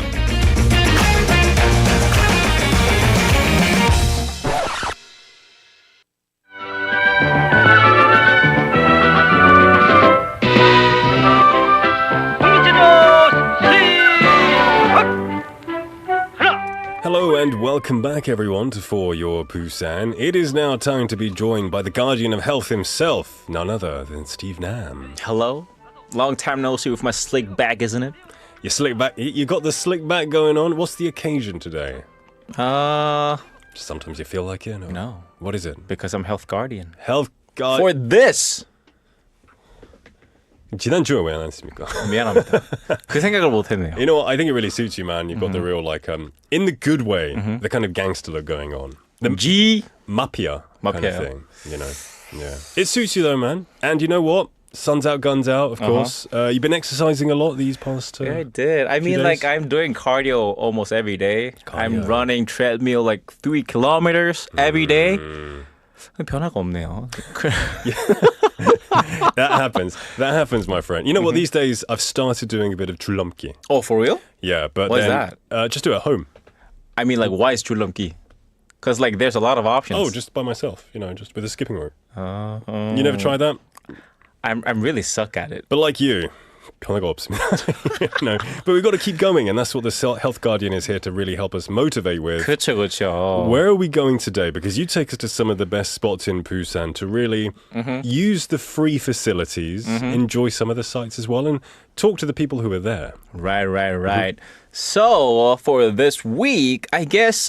Hello and welcome back everyone to For Your Busan. It is now time to be joined by the guardian of health himself, none other than Steve Nam. Hello. Long time no see with my slick back, isn't it? Your slick back, you got the slick back going on. What's the occasion today? Sometimes you feel like it. No. What is it? Because I'm health guardian. Health guard. For this. 지난주에 왜 안 했습니까? 미안합니다. 그 생각을 못 했네요. You know what? I think it really suits you, man. You've got the real, like, in the good way, the kind of gangster look going on. The mafia kind of thing, you know? Yeah. It suits you, though, man. And you know what? Sun's out, guns out, of course. You've been exercising a lot these past Yeah, I did. I mean, like, I'm doing cardio almost every day. I'm running treadmill, like, 3 kilometers every day. 변화가 없네요. That happens, my friend. You know what? These days, I've started doing a bit of 줄넘기. Oh, for real? Yeah, but what then, is that? Just do it at home. I mean, like, why is 줄넘기? Because, like, there's a lot of options. Oh, just by myself, you know, just with a skipping rope. You never tried that? I'm really suck at it. But like you, 변화가 없습니다. No, but we've got to keep going, and that's what the health guardian is here to really help us motivate with. 그렇죠. Where are we going today? Because you take us to some of the best spots in Busan to really use the free facilities, enjoy some of the sites as well, and talk to the people who are there. Right. So for this week, I guess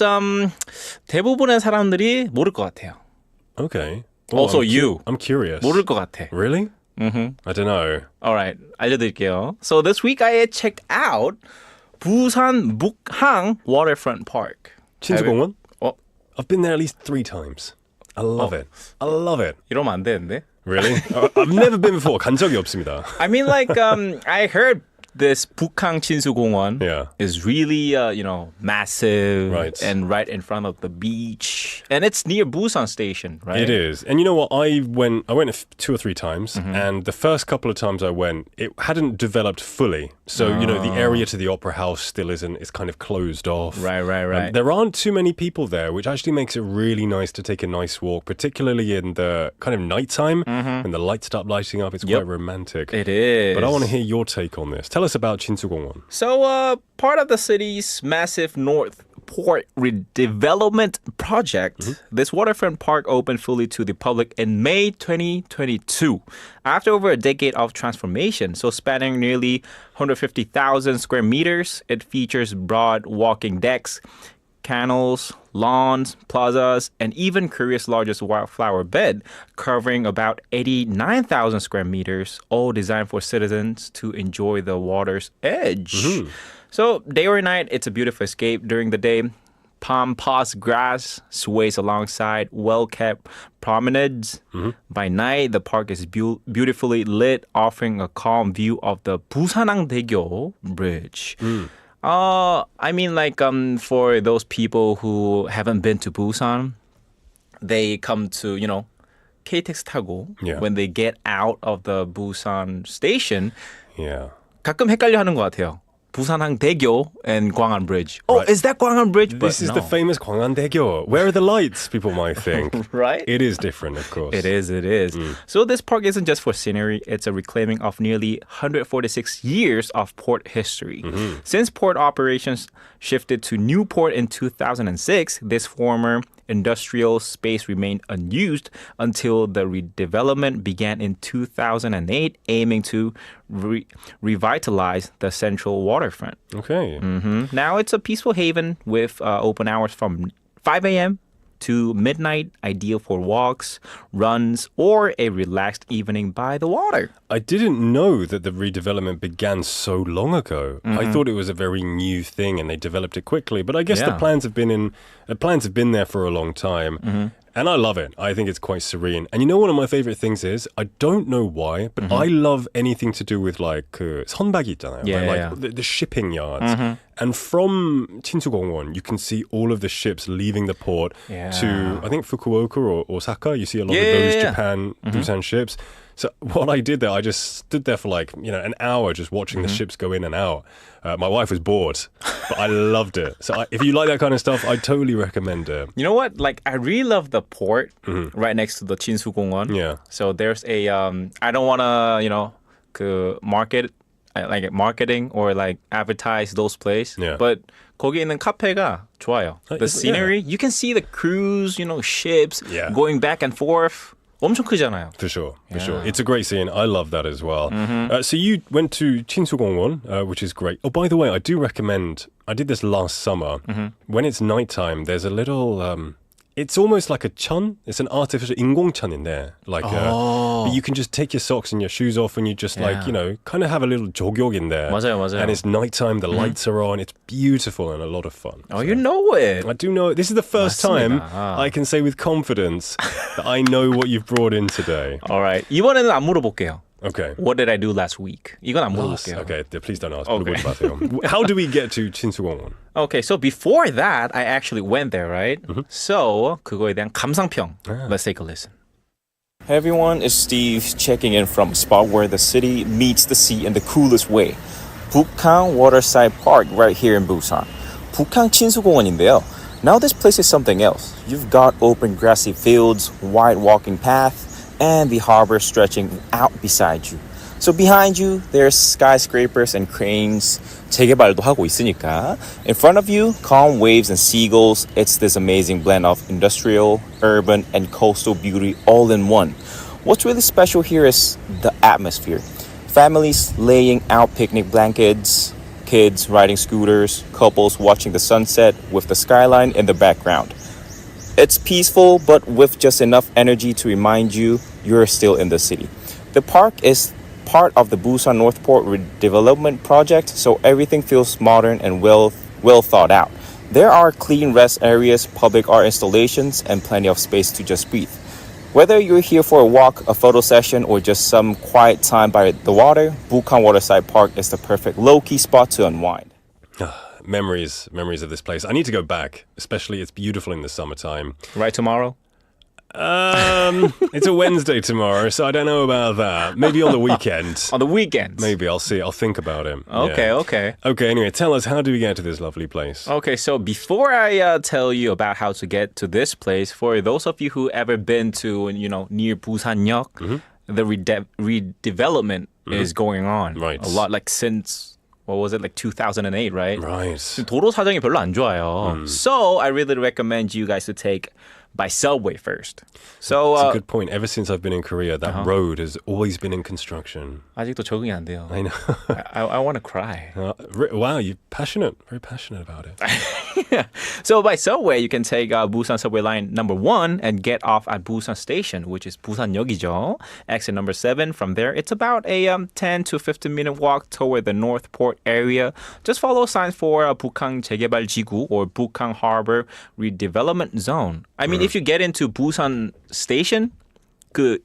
대부분의 사람들이 모를 것 같아요. Okay. Also you. I'm curious. 모를 것 같아. Really? I don't know. All right, 알려드릴게요. So this week I checked out 부산 북항 Waterfront Park. 친수공원? I've been there at least 3 times. I love it. I love it. 이러면 안 되는데? Really? I've never been before. 간 적이 없습니다. I mean, like, I heard this 북항친수공원 is really, massive and right in front of the beach. And it's near Busan Station, right? It is. And you know what? I went 2 or 3 times, and the first couple of times I went, it hadn't developed fully. So, you know, the area to the Opera House still isn't. It's kind of closed off. Right. There aren't too many people there, which actually makes it really nice to take a nice walk, particularly in the kind of nighttime when the lights start lighting up. It's quite romantic. It is. But I want to hear your take on this. Tell us about 친수공원. So, part of the city's massive North Port redevelopment project, this waterfront park opened fully to the public in May 2022 after over a decade of transformation. So spanning nearly 150,000 square meters, it features broad walking decks, canals, lawns, plazas, and even Korea's largest wildflower bed, covering about 89,000 square meters, all designed for citizens to enjoy the water's edge. So day or night, it's a beautiful escape. During the day, pampas grass sways alongside well-kept promenades. By night, the park is beautifully lit, offering a calm view of the 부산항대교 bridge. I mean, like, for those people who haven't been to Busan, they come to, KTX 타고 when they get out of the Busan station. 가끔 헷갈려 하는 것 같아요. 부산항대교 and Gwangan Bridge. Oh, is that Gwangan Bridge? This is the famous Gwangwon-daegyo. Where are the lights, people might think. Right? It is different, of course. It is. So this park isn't just for scenery. It's a reclaiming of nearly 146 years of port history. Since port operations shifted to Newport in 2006, this former industrial space remained unused until the redevelopment began in 2008, aiming to revitalize the central waterfront. Okay. Now it's a peaceful haven with open hours from 5 a.m. to midnight, ideal for walks, runs, or a relaxed evening by the water. I didn't know that the redevelopment began so long ago. I thought it was a very new thing and they developed it quickly. But I guess the plans have been there for a long time. And I love it. I think it's quite serene. And you know one of my favorite things is, I don't know why, but I love anything to do with like 선박이 있잖아요. Like the shipping yards. And from 친수공원, you can see all of the ships leaving the port to, I think, Fukuoka or Osaka. You see a lot of those Japan, Busan ships. So what I did there, I just stood there for like, an hour just watching the ships go in and out. My wife was bored, but I loved it. So if you like that kind of stuff, I totally recommend it. You know what? Like, I really love the port right next to the 친수공원. Yeah. So there's a, I don't want to, marketing or like advertise those places. Yeah. But 거기 있는 카페가 좋아요. The scenery, you can see the cruise, ships going back and forth. 엄청 크잖아요. For sure. It's a great scene. I love that as well. So you went to 친수공원, which is great. Oh, by the way, I do recommend, I did this last summer. When it's nighttime, there's a little, it's almost like a chun. It's an artificial 인공천 in there. Like, but you can just take your socks and your shoes off and you just kind of have a little 조격 in there. 맞아요. And it's nighttime, the lights are on. It's beautiful and a lot of fun. Oh, you know it. I do know it. This is the first time I can say with confidence that I know what you've brought in today. All right. 이번에는 안 물어볼게요. Okay. What did I do last week? 이건 안 물어볼게요. Okay, please don't ask. Okay. How do we get to 친수공원? Okay, so before that, I actually went there, right? So 그거에 대한 감상평. Let's take a listen. Hey everyone, it's Steve checking in from a spot where the city meets the sea in the coolest way. Bukkang Waterside Park right here in Busan. 북항친수공원인데요. Now this place is something else. You've got open grassy fields, wide walking path, and the harbor stretching out beside you. So behind you, there's skyscrapers and cranes. 재개발도 하고 있으니까. In front of you, calm waves and seagulls. It's this amazing blend of industrial, urban, and coastal beauty all in one. What's really special here is the atmosphere. Families laying out picnic blankets, kids riding scooters, couples watching the sunset with the skyline in the background. It's peaceful, but with just enough energy to remind you you're still in the city. The park is part of the Busan Northport redevelopment project, so everything feels modern and well thought out. There are clean rest areas, public art installations, and plenty of space to just breathe. Whether you're here for a walk, a photo session, or just some quiet time by the water, Bukkang Waterside Park is the perfect low-key spot to unwind. Memories of this place. I need to go back, especially it's beautiful in the summertime. Right tomorrow? It's a Wednesday tomorrow, so I don't know about that. Maybe on the weekend. On the weekend? Maybe, I'll see. I'll think about it. Okay. Okay, anyway, tell us, how do we get to this lovely place? Okay, so before I tell you about how to get to this place, for those of you who ever been to, near Busan역, the redevelopment is going on. Right. A lot, like since... What was it, like 2008, right? Right. 도로 사정이 별로 안 좋아요. So I really recommend you guys to take by subway first. So that's a good point. Ever since I've been in Korea, that road has always been in construction. 아직도 적응이 안 돼요. I know. I want to cry. Wow, you're passionate. Very passionate about it. So by subway, you can take Busan subway line number 1 and get off at Busan Station, which is 부산역이죠. Exit number 7. From there, it's about a 10 to 15 minute walk toward the North Port area. Just follow signs for 북항 재개발지구 or Bukkang Harbor Redevelopment Zone. I mean, if you get into Busan Station, 그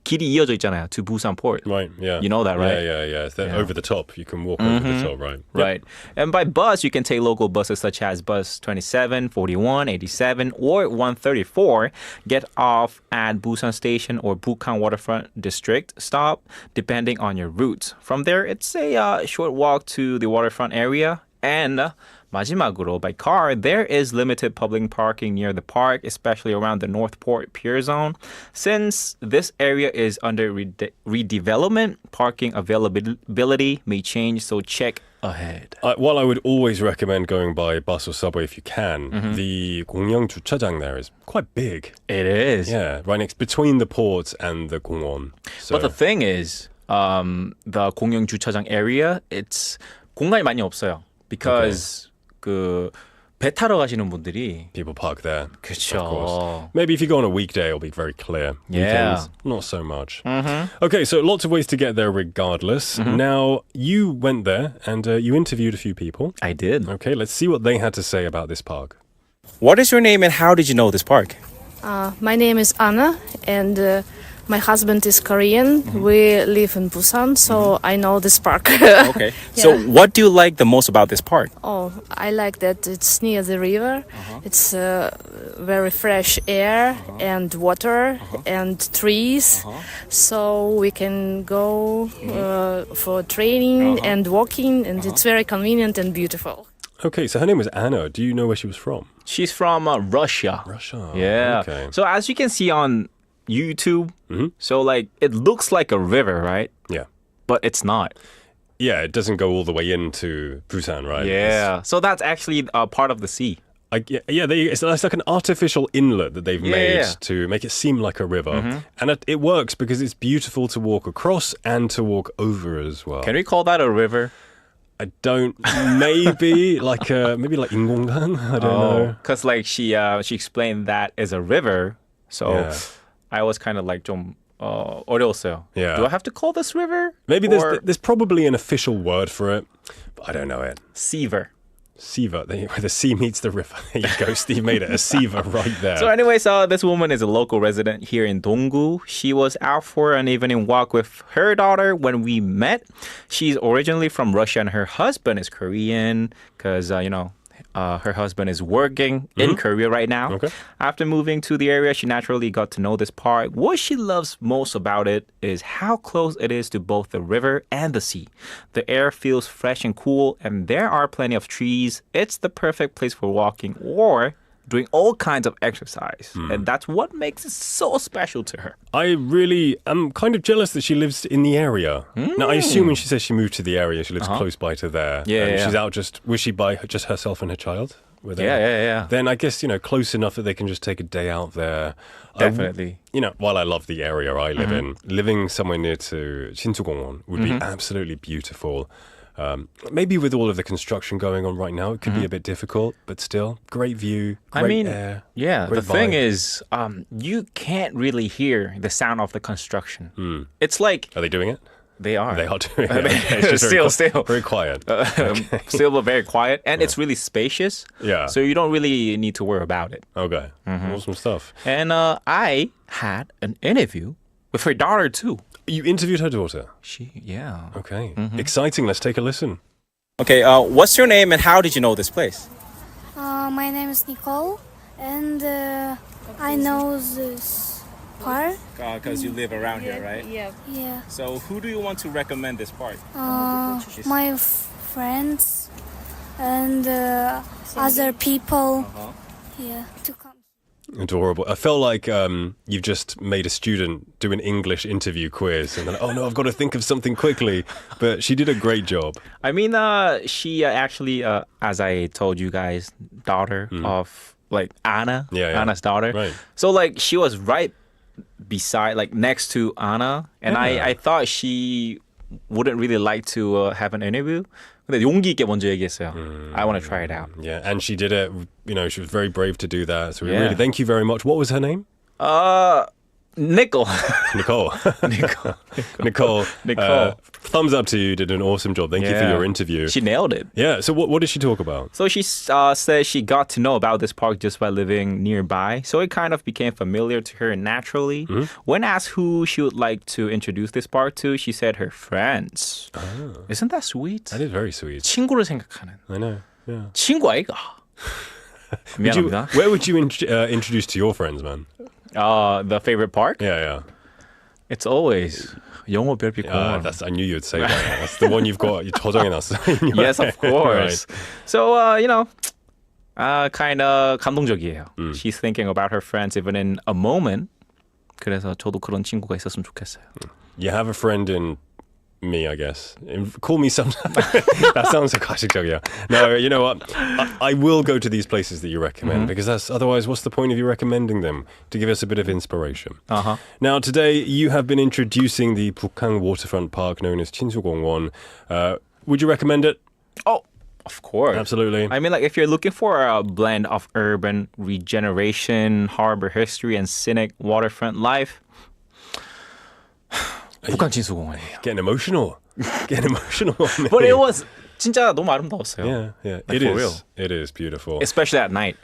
길이 이어져 있잖아요 to Busan Port. Right, yeah. You know that, right? Yeah. It's over the top. You can walk over the top, right? Right. And by bus, you can take local buses such as bus 27, 41, 87, or 134. Get off at Busan Station or Bukkang Waterfront District stop, depending on your route. From there, it's a short walk to the waterfront area and 마지막으로, by car, there is limited public parking near the park, especially around the Northport Pier Zone. Since this area is under redevelopment, parking availability may change, so check ahead. While I would always recommend going by bus or subway if you can, the 공영 주차장 there is quite big. It is. Yeah, right next between the port and the 공원. So, But the thing is, the 공영 주차장 area, it's 공간이 많이 없어요. Because 배 타러 가시는 분들이 people park there. 그렇죠. Of course. Maybe if you go on a weekday, it'll be very clear. Yeah. Weekends, not so much. Okay, so lots of ways to get there regardless. Now, you went there and you interviewed a few people. I did. Okay, let's see what they had to say about this park. What is your name and how did you know this park? My name is Anna, and my husband is Korean. We live in Busan, so I know this park. Okay. So what do you like the most about this park? Oh, I like that it's near the river. It's very fresh air and water and trees. So we can go for training and walking, and it's very convenient and beautiful. Okay, so her name was Anna. Do you know where she was from? She's from Russia. Russia. Yeah. Okay. So as you can see on YouTube, so like it looks like a river, right? Yeah. But it's not. Yeah, it doesn't go all the way into Busan, right? Yeah. So that's actually part of the sea. It's like an artificial inlet that they've made to make it seem like a river. And it works because it's beautiful to walk across and to walk over as well. Can we call that a river? I don't. Maybe like 인공강. I don't know. Because like she explained that as a river, so I was kind of like 좀 어려웠어요. Yeah. Do I have to call this river? Maybe there's probably an official word for it, but I don't know it. Seaver. Seaver, where the sea meets the river. There you go, Steve made it a seaver right there. So anyways, this woman is a local resident here in Donggu. She was out for an evening walk with her daughter when we met. She's originally from Russia and her husband is Korean because, her husband is working in Korea right now. Okay. After moving to the area, she naturally got to know this park. What she loves most about it is how close it is to both the river and the sea. The air feels fresh and cool, and there are plenty of trees. It's the perfect place for walking or doing all kinds of exercise. And that's what makes it so special to her. I really am kind of jealous that she lives in the area. Now, I assume when she says she moved to the area, she lives close by to there. Yeah. She's out was she by just herself and her child? Yeah. Then I guess, close enough that they can just take a day out there. Definitely. While I love the area I live in, living somewhere near to 친수공원 would be absolutely beautiful. Maybe with all of the construction going on right now, it could be a bit difficult, but still, great view, great air. Yeah, great the thing vibe. is, you can't really hear the sound of the construction. It's like... Are they doing it? They are. They are doing it. It's just still. very quiet. Still, but very quiet. And it's really spacious. Yeah. So you don't really need to worry about it. Okay. Awesome stuff. And I had an interview with her daughter, too. You interviewed her daughter? Yeah. Okay. Exciting. Let's take a listen. Okay, what's your name and how did you know this place? My name is Nicole, and I know this park. Because you live around here, right? Yeah. So who do you want to recommend this park? My friends and other people. Yeah, to come. Adorable. I felt like you've just made a student do an English interview quiz and then, oh no, I've got to think of something quickly. But she did a great job. I mean, she actually, as I told you guys, daughter of like Anna, Anna's daughter. Right. So like she was right beside, like next to Anna. And I thought she wouldn't really like to have an interview. 근데 용기 있게 먼저 얘기했어요. I want to try it out. Yeah, and she did it. She was very brave to do that. So we really thank you very much. What was her name? Nicole. Nicole. Thumbs up to you. Did an awesome job. Thank you for your interview. She nailed it. Yeah. So what did she talk about? So she says she got to know about this park just by living nearby. So it kind of became familiar to her naturally. When asked who she would like to introduce this park to, she said her friends. Isn't that sweet? That is very sweet. 친구를 생각하는. I know. Yeah. 친구 아이가. 미안합니다. Where would you introduce to your friends, man? The favorite park? Yeah. It's always 영어 별빛공원. I knew you'd say that. That's the one you've got. You 저장해놨어. in your Yes, of head. course. Right. So, kind of 감동적이에요. She's thinking about her friends even in a moment. 그래서 저도 그런 친구가 있었으면 좋겠어요. You have a friend in me, I guess. Call me sometime. That sounds so 가식적이야. No, you know what? I will go to these places that you recommend because that's otherwise, what's the point of you recommending them? To give us a bit of inspiration. Now, today you have been introducing the 북항 waterfront park known as 친수공원. Would you recommend it? Oh, of course. Absolutely. I mean, like if you're looking for a blend of urban regeneration, harbor history, and scenic waterfront life, 북항친수공원. Getting emotional. Getting emotional. On me. But it was 진짜 너무 아름다웠어요. Yeah. Like, It for is. real. It is beautiful. Especially at night.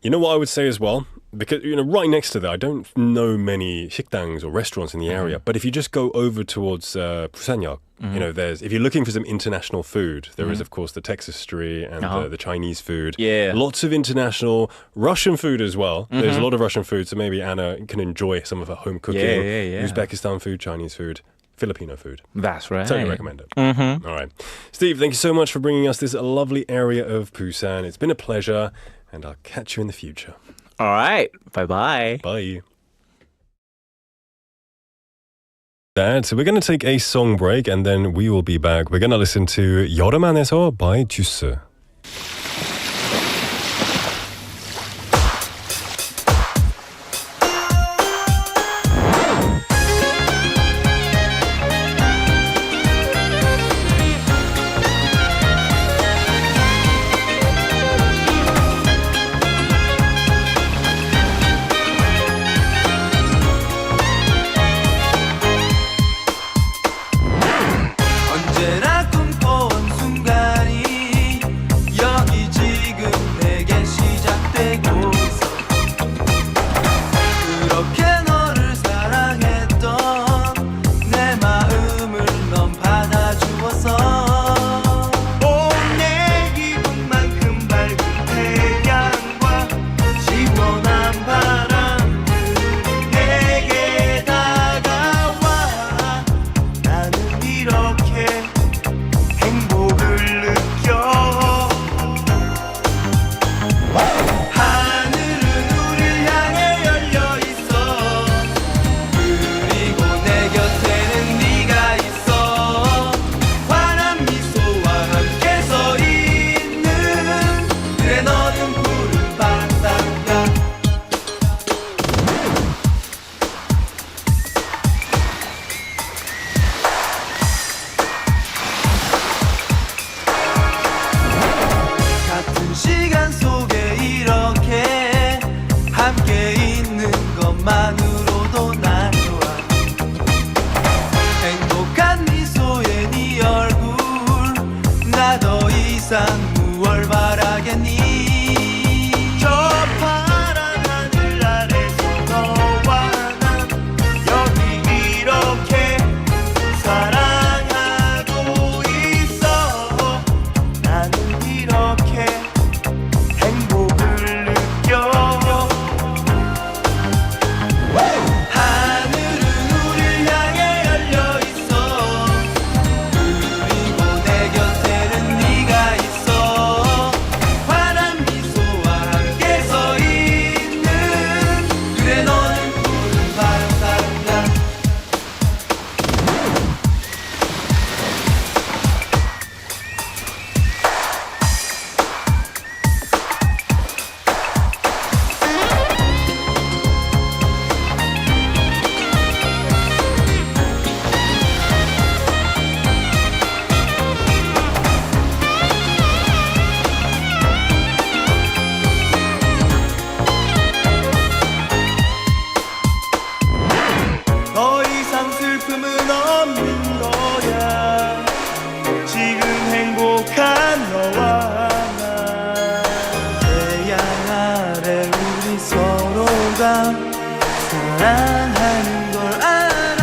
You know what I would say as well? Because, right next to that, I don't know many 식당s or restaurants in the area. But if you just go over towards 부산역, if you're looking for some international food, there is, of course, the Texas Street and the Chinese food. Yeah. Lots of international Russian food as well. There's a lot of Russian food, so maybe Anna can enjoy some of her home cooking. Yeah. Uzbekistan food, Chinese food. Filipino food. That's right. Totally recommend it. All right. Steve, thank you so much for bringing us this lovely area of Busan. It's been a pleasure, and I'll catch you in the future. All right. Bye-bye. Bye. So we're going to take a song break, and then we will be back. We're going to listen to 여름안에서 by TUE. 언제나 꿈꿔온 순간이 여기 지금 내게 시작되고 있어. 그렇게 너를 사랑했던 내 마음을 넌 받아주었어. 온 내 기분만큼 밝은 태양과 시원한 바람들이 내게 다가와. 나는 이렇게 행복을 느껴. 하늘은 우릴 향해 열려 있어. 그리고 내 곁에는 네가 있어. 환한 미소와 함께 서 있는. 그래 너는 푸른 바닷가. 같은 시간 속에 이렇게 함께 있는 것만으로도 난 좋아. 행복한 미소의 네 얼굴 나 더 이상 무얼 바라겠니. 저 파란 하늘 아래서 너와 난 여기 이렇게 사랑하고 있어. 나는 이렇게 행복을 느껴. 하늘은 우릴 향해 열려 있어. 그리고 내 곁에는 네가 있어. 환한 미소와 함께 서 있는. 그래 너는 푸른 바닷가. 더 이상 슬픔은 없는 거야. 지금 행복한 너와 나. 태양 아래 우리 서로가 사랑하는 걸 알아.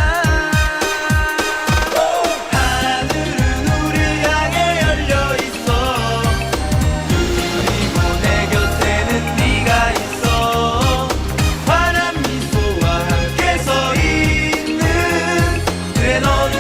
하늘은 우릴 향해 열려 있어. 그리고 내 곁에는 네가 있어. 환한 미소와 함께 서 있는. 그래 너는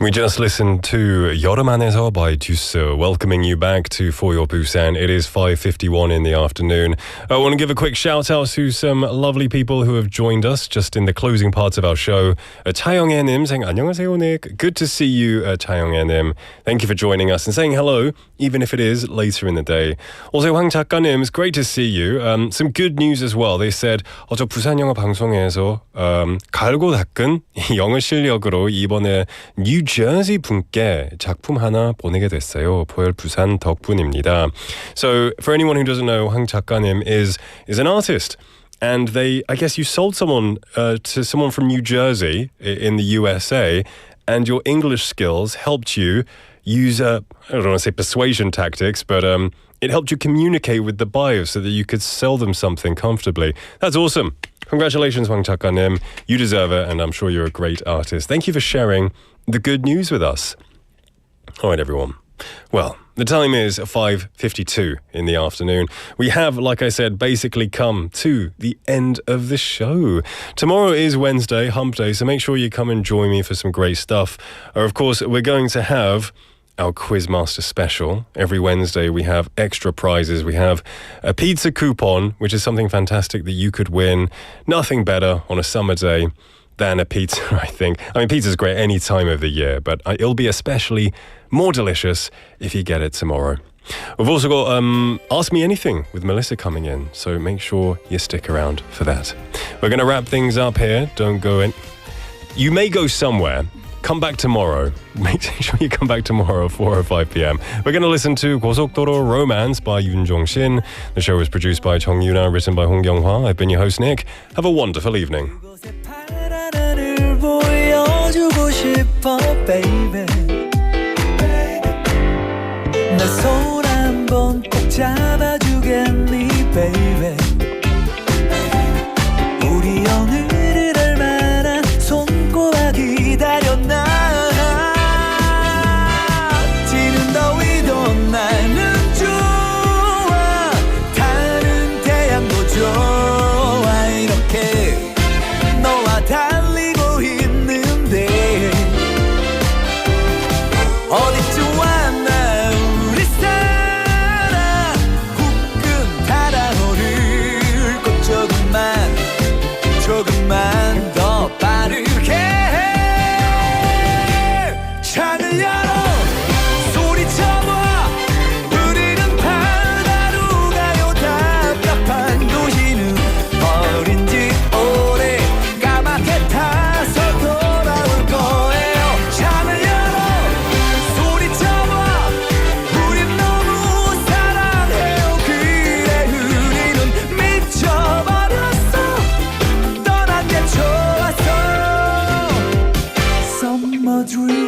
We just listened to 여름 안에서 by TUE, welcoming you back to For Your Busan. It is 5:51 in the afternoon. I want to give a quick shout out to some lovely people who have joined us just in the closing parts of our show. 차영애님 saying 안녕하세요, Nick. Good to see you, 차영애님. Thank you for joining us and saying hello, even if it is later in the day. Also, 황 작가님, it's great to see you. Some good news as well. They said 저 부산영어방송에서 갈고 닦은 영어 실력으로 이번에 뉴저지 분께 작품 하나 보내게 됐어요. 포열부산 덕분입니다. So, for anyone who doesn't know, 황 작가님 is an artist. And I guess you sold someone to someone from New Jersey in the USA, and your English skills helped you use, I don't want to say persuasion tactics, but it helped you communicate with the buyer so that you could sell them something comfortably. That's awesome. Congratulations, Hwang Chakanim. You deserve it, and I'm sure you're a great artist. Thank you for sharing the good news with us. All right, everyone. Well, the time is 5:52 in the afternoon. We have, like I said, basically come to the end of the show. Tomorrow is Wednesday, Hump Day, so make sure you come and join me for some great stuff. Of course, we're going to have our Quizmaster special. Every Wednesday we have extra prizes. We have a pizza coupon, which is something fantastic that you could win. Nothing better on a summer day than a pizza, I think. I mean, pizza's great any time of the year, but it'll be especially more delicious if you get it tomorrow. We've also got Ask Me Anything with Melissa coming in, so make sure you stick around for that. We're going to wrap things up here. Don't go in. You may go somewhere. Come back tomorrow. Make sure you come back tomorrow at 4 or 5 p.m. We're going to listen to 고속도로 Romance by Yoon Jong-shin. The show was produced by Chong Yuna, written by Hong Kyung-hwa. I've been your host, Nick. Have a wonderful evening. 보여주고 싶어, baby. 내 손 한번 꼭 잡아주겠니, baby. 우리 오늘을 얼마나 손꼽아 기다렸나. 지는 더위도 나는 좋아. 타는 태양도 좋아. 이렇게 너와 달리고 있는데 어디쯤 왔나 우리 사랑. 후끈 달아오를 것 조금만 더 빠르게 창을 열어 소리쳐봐. 우리는 바다로 가요. 답답한 도시는 버린 지 오래. 까맣게 타서 돌아올 거예요. 창을 열어 소리쳐봐. 우린 너무 사랑해요. 그래 우리는 미쳐버렸어. 떠난 게 좋았어. Summer dream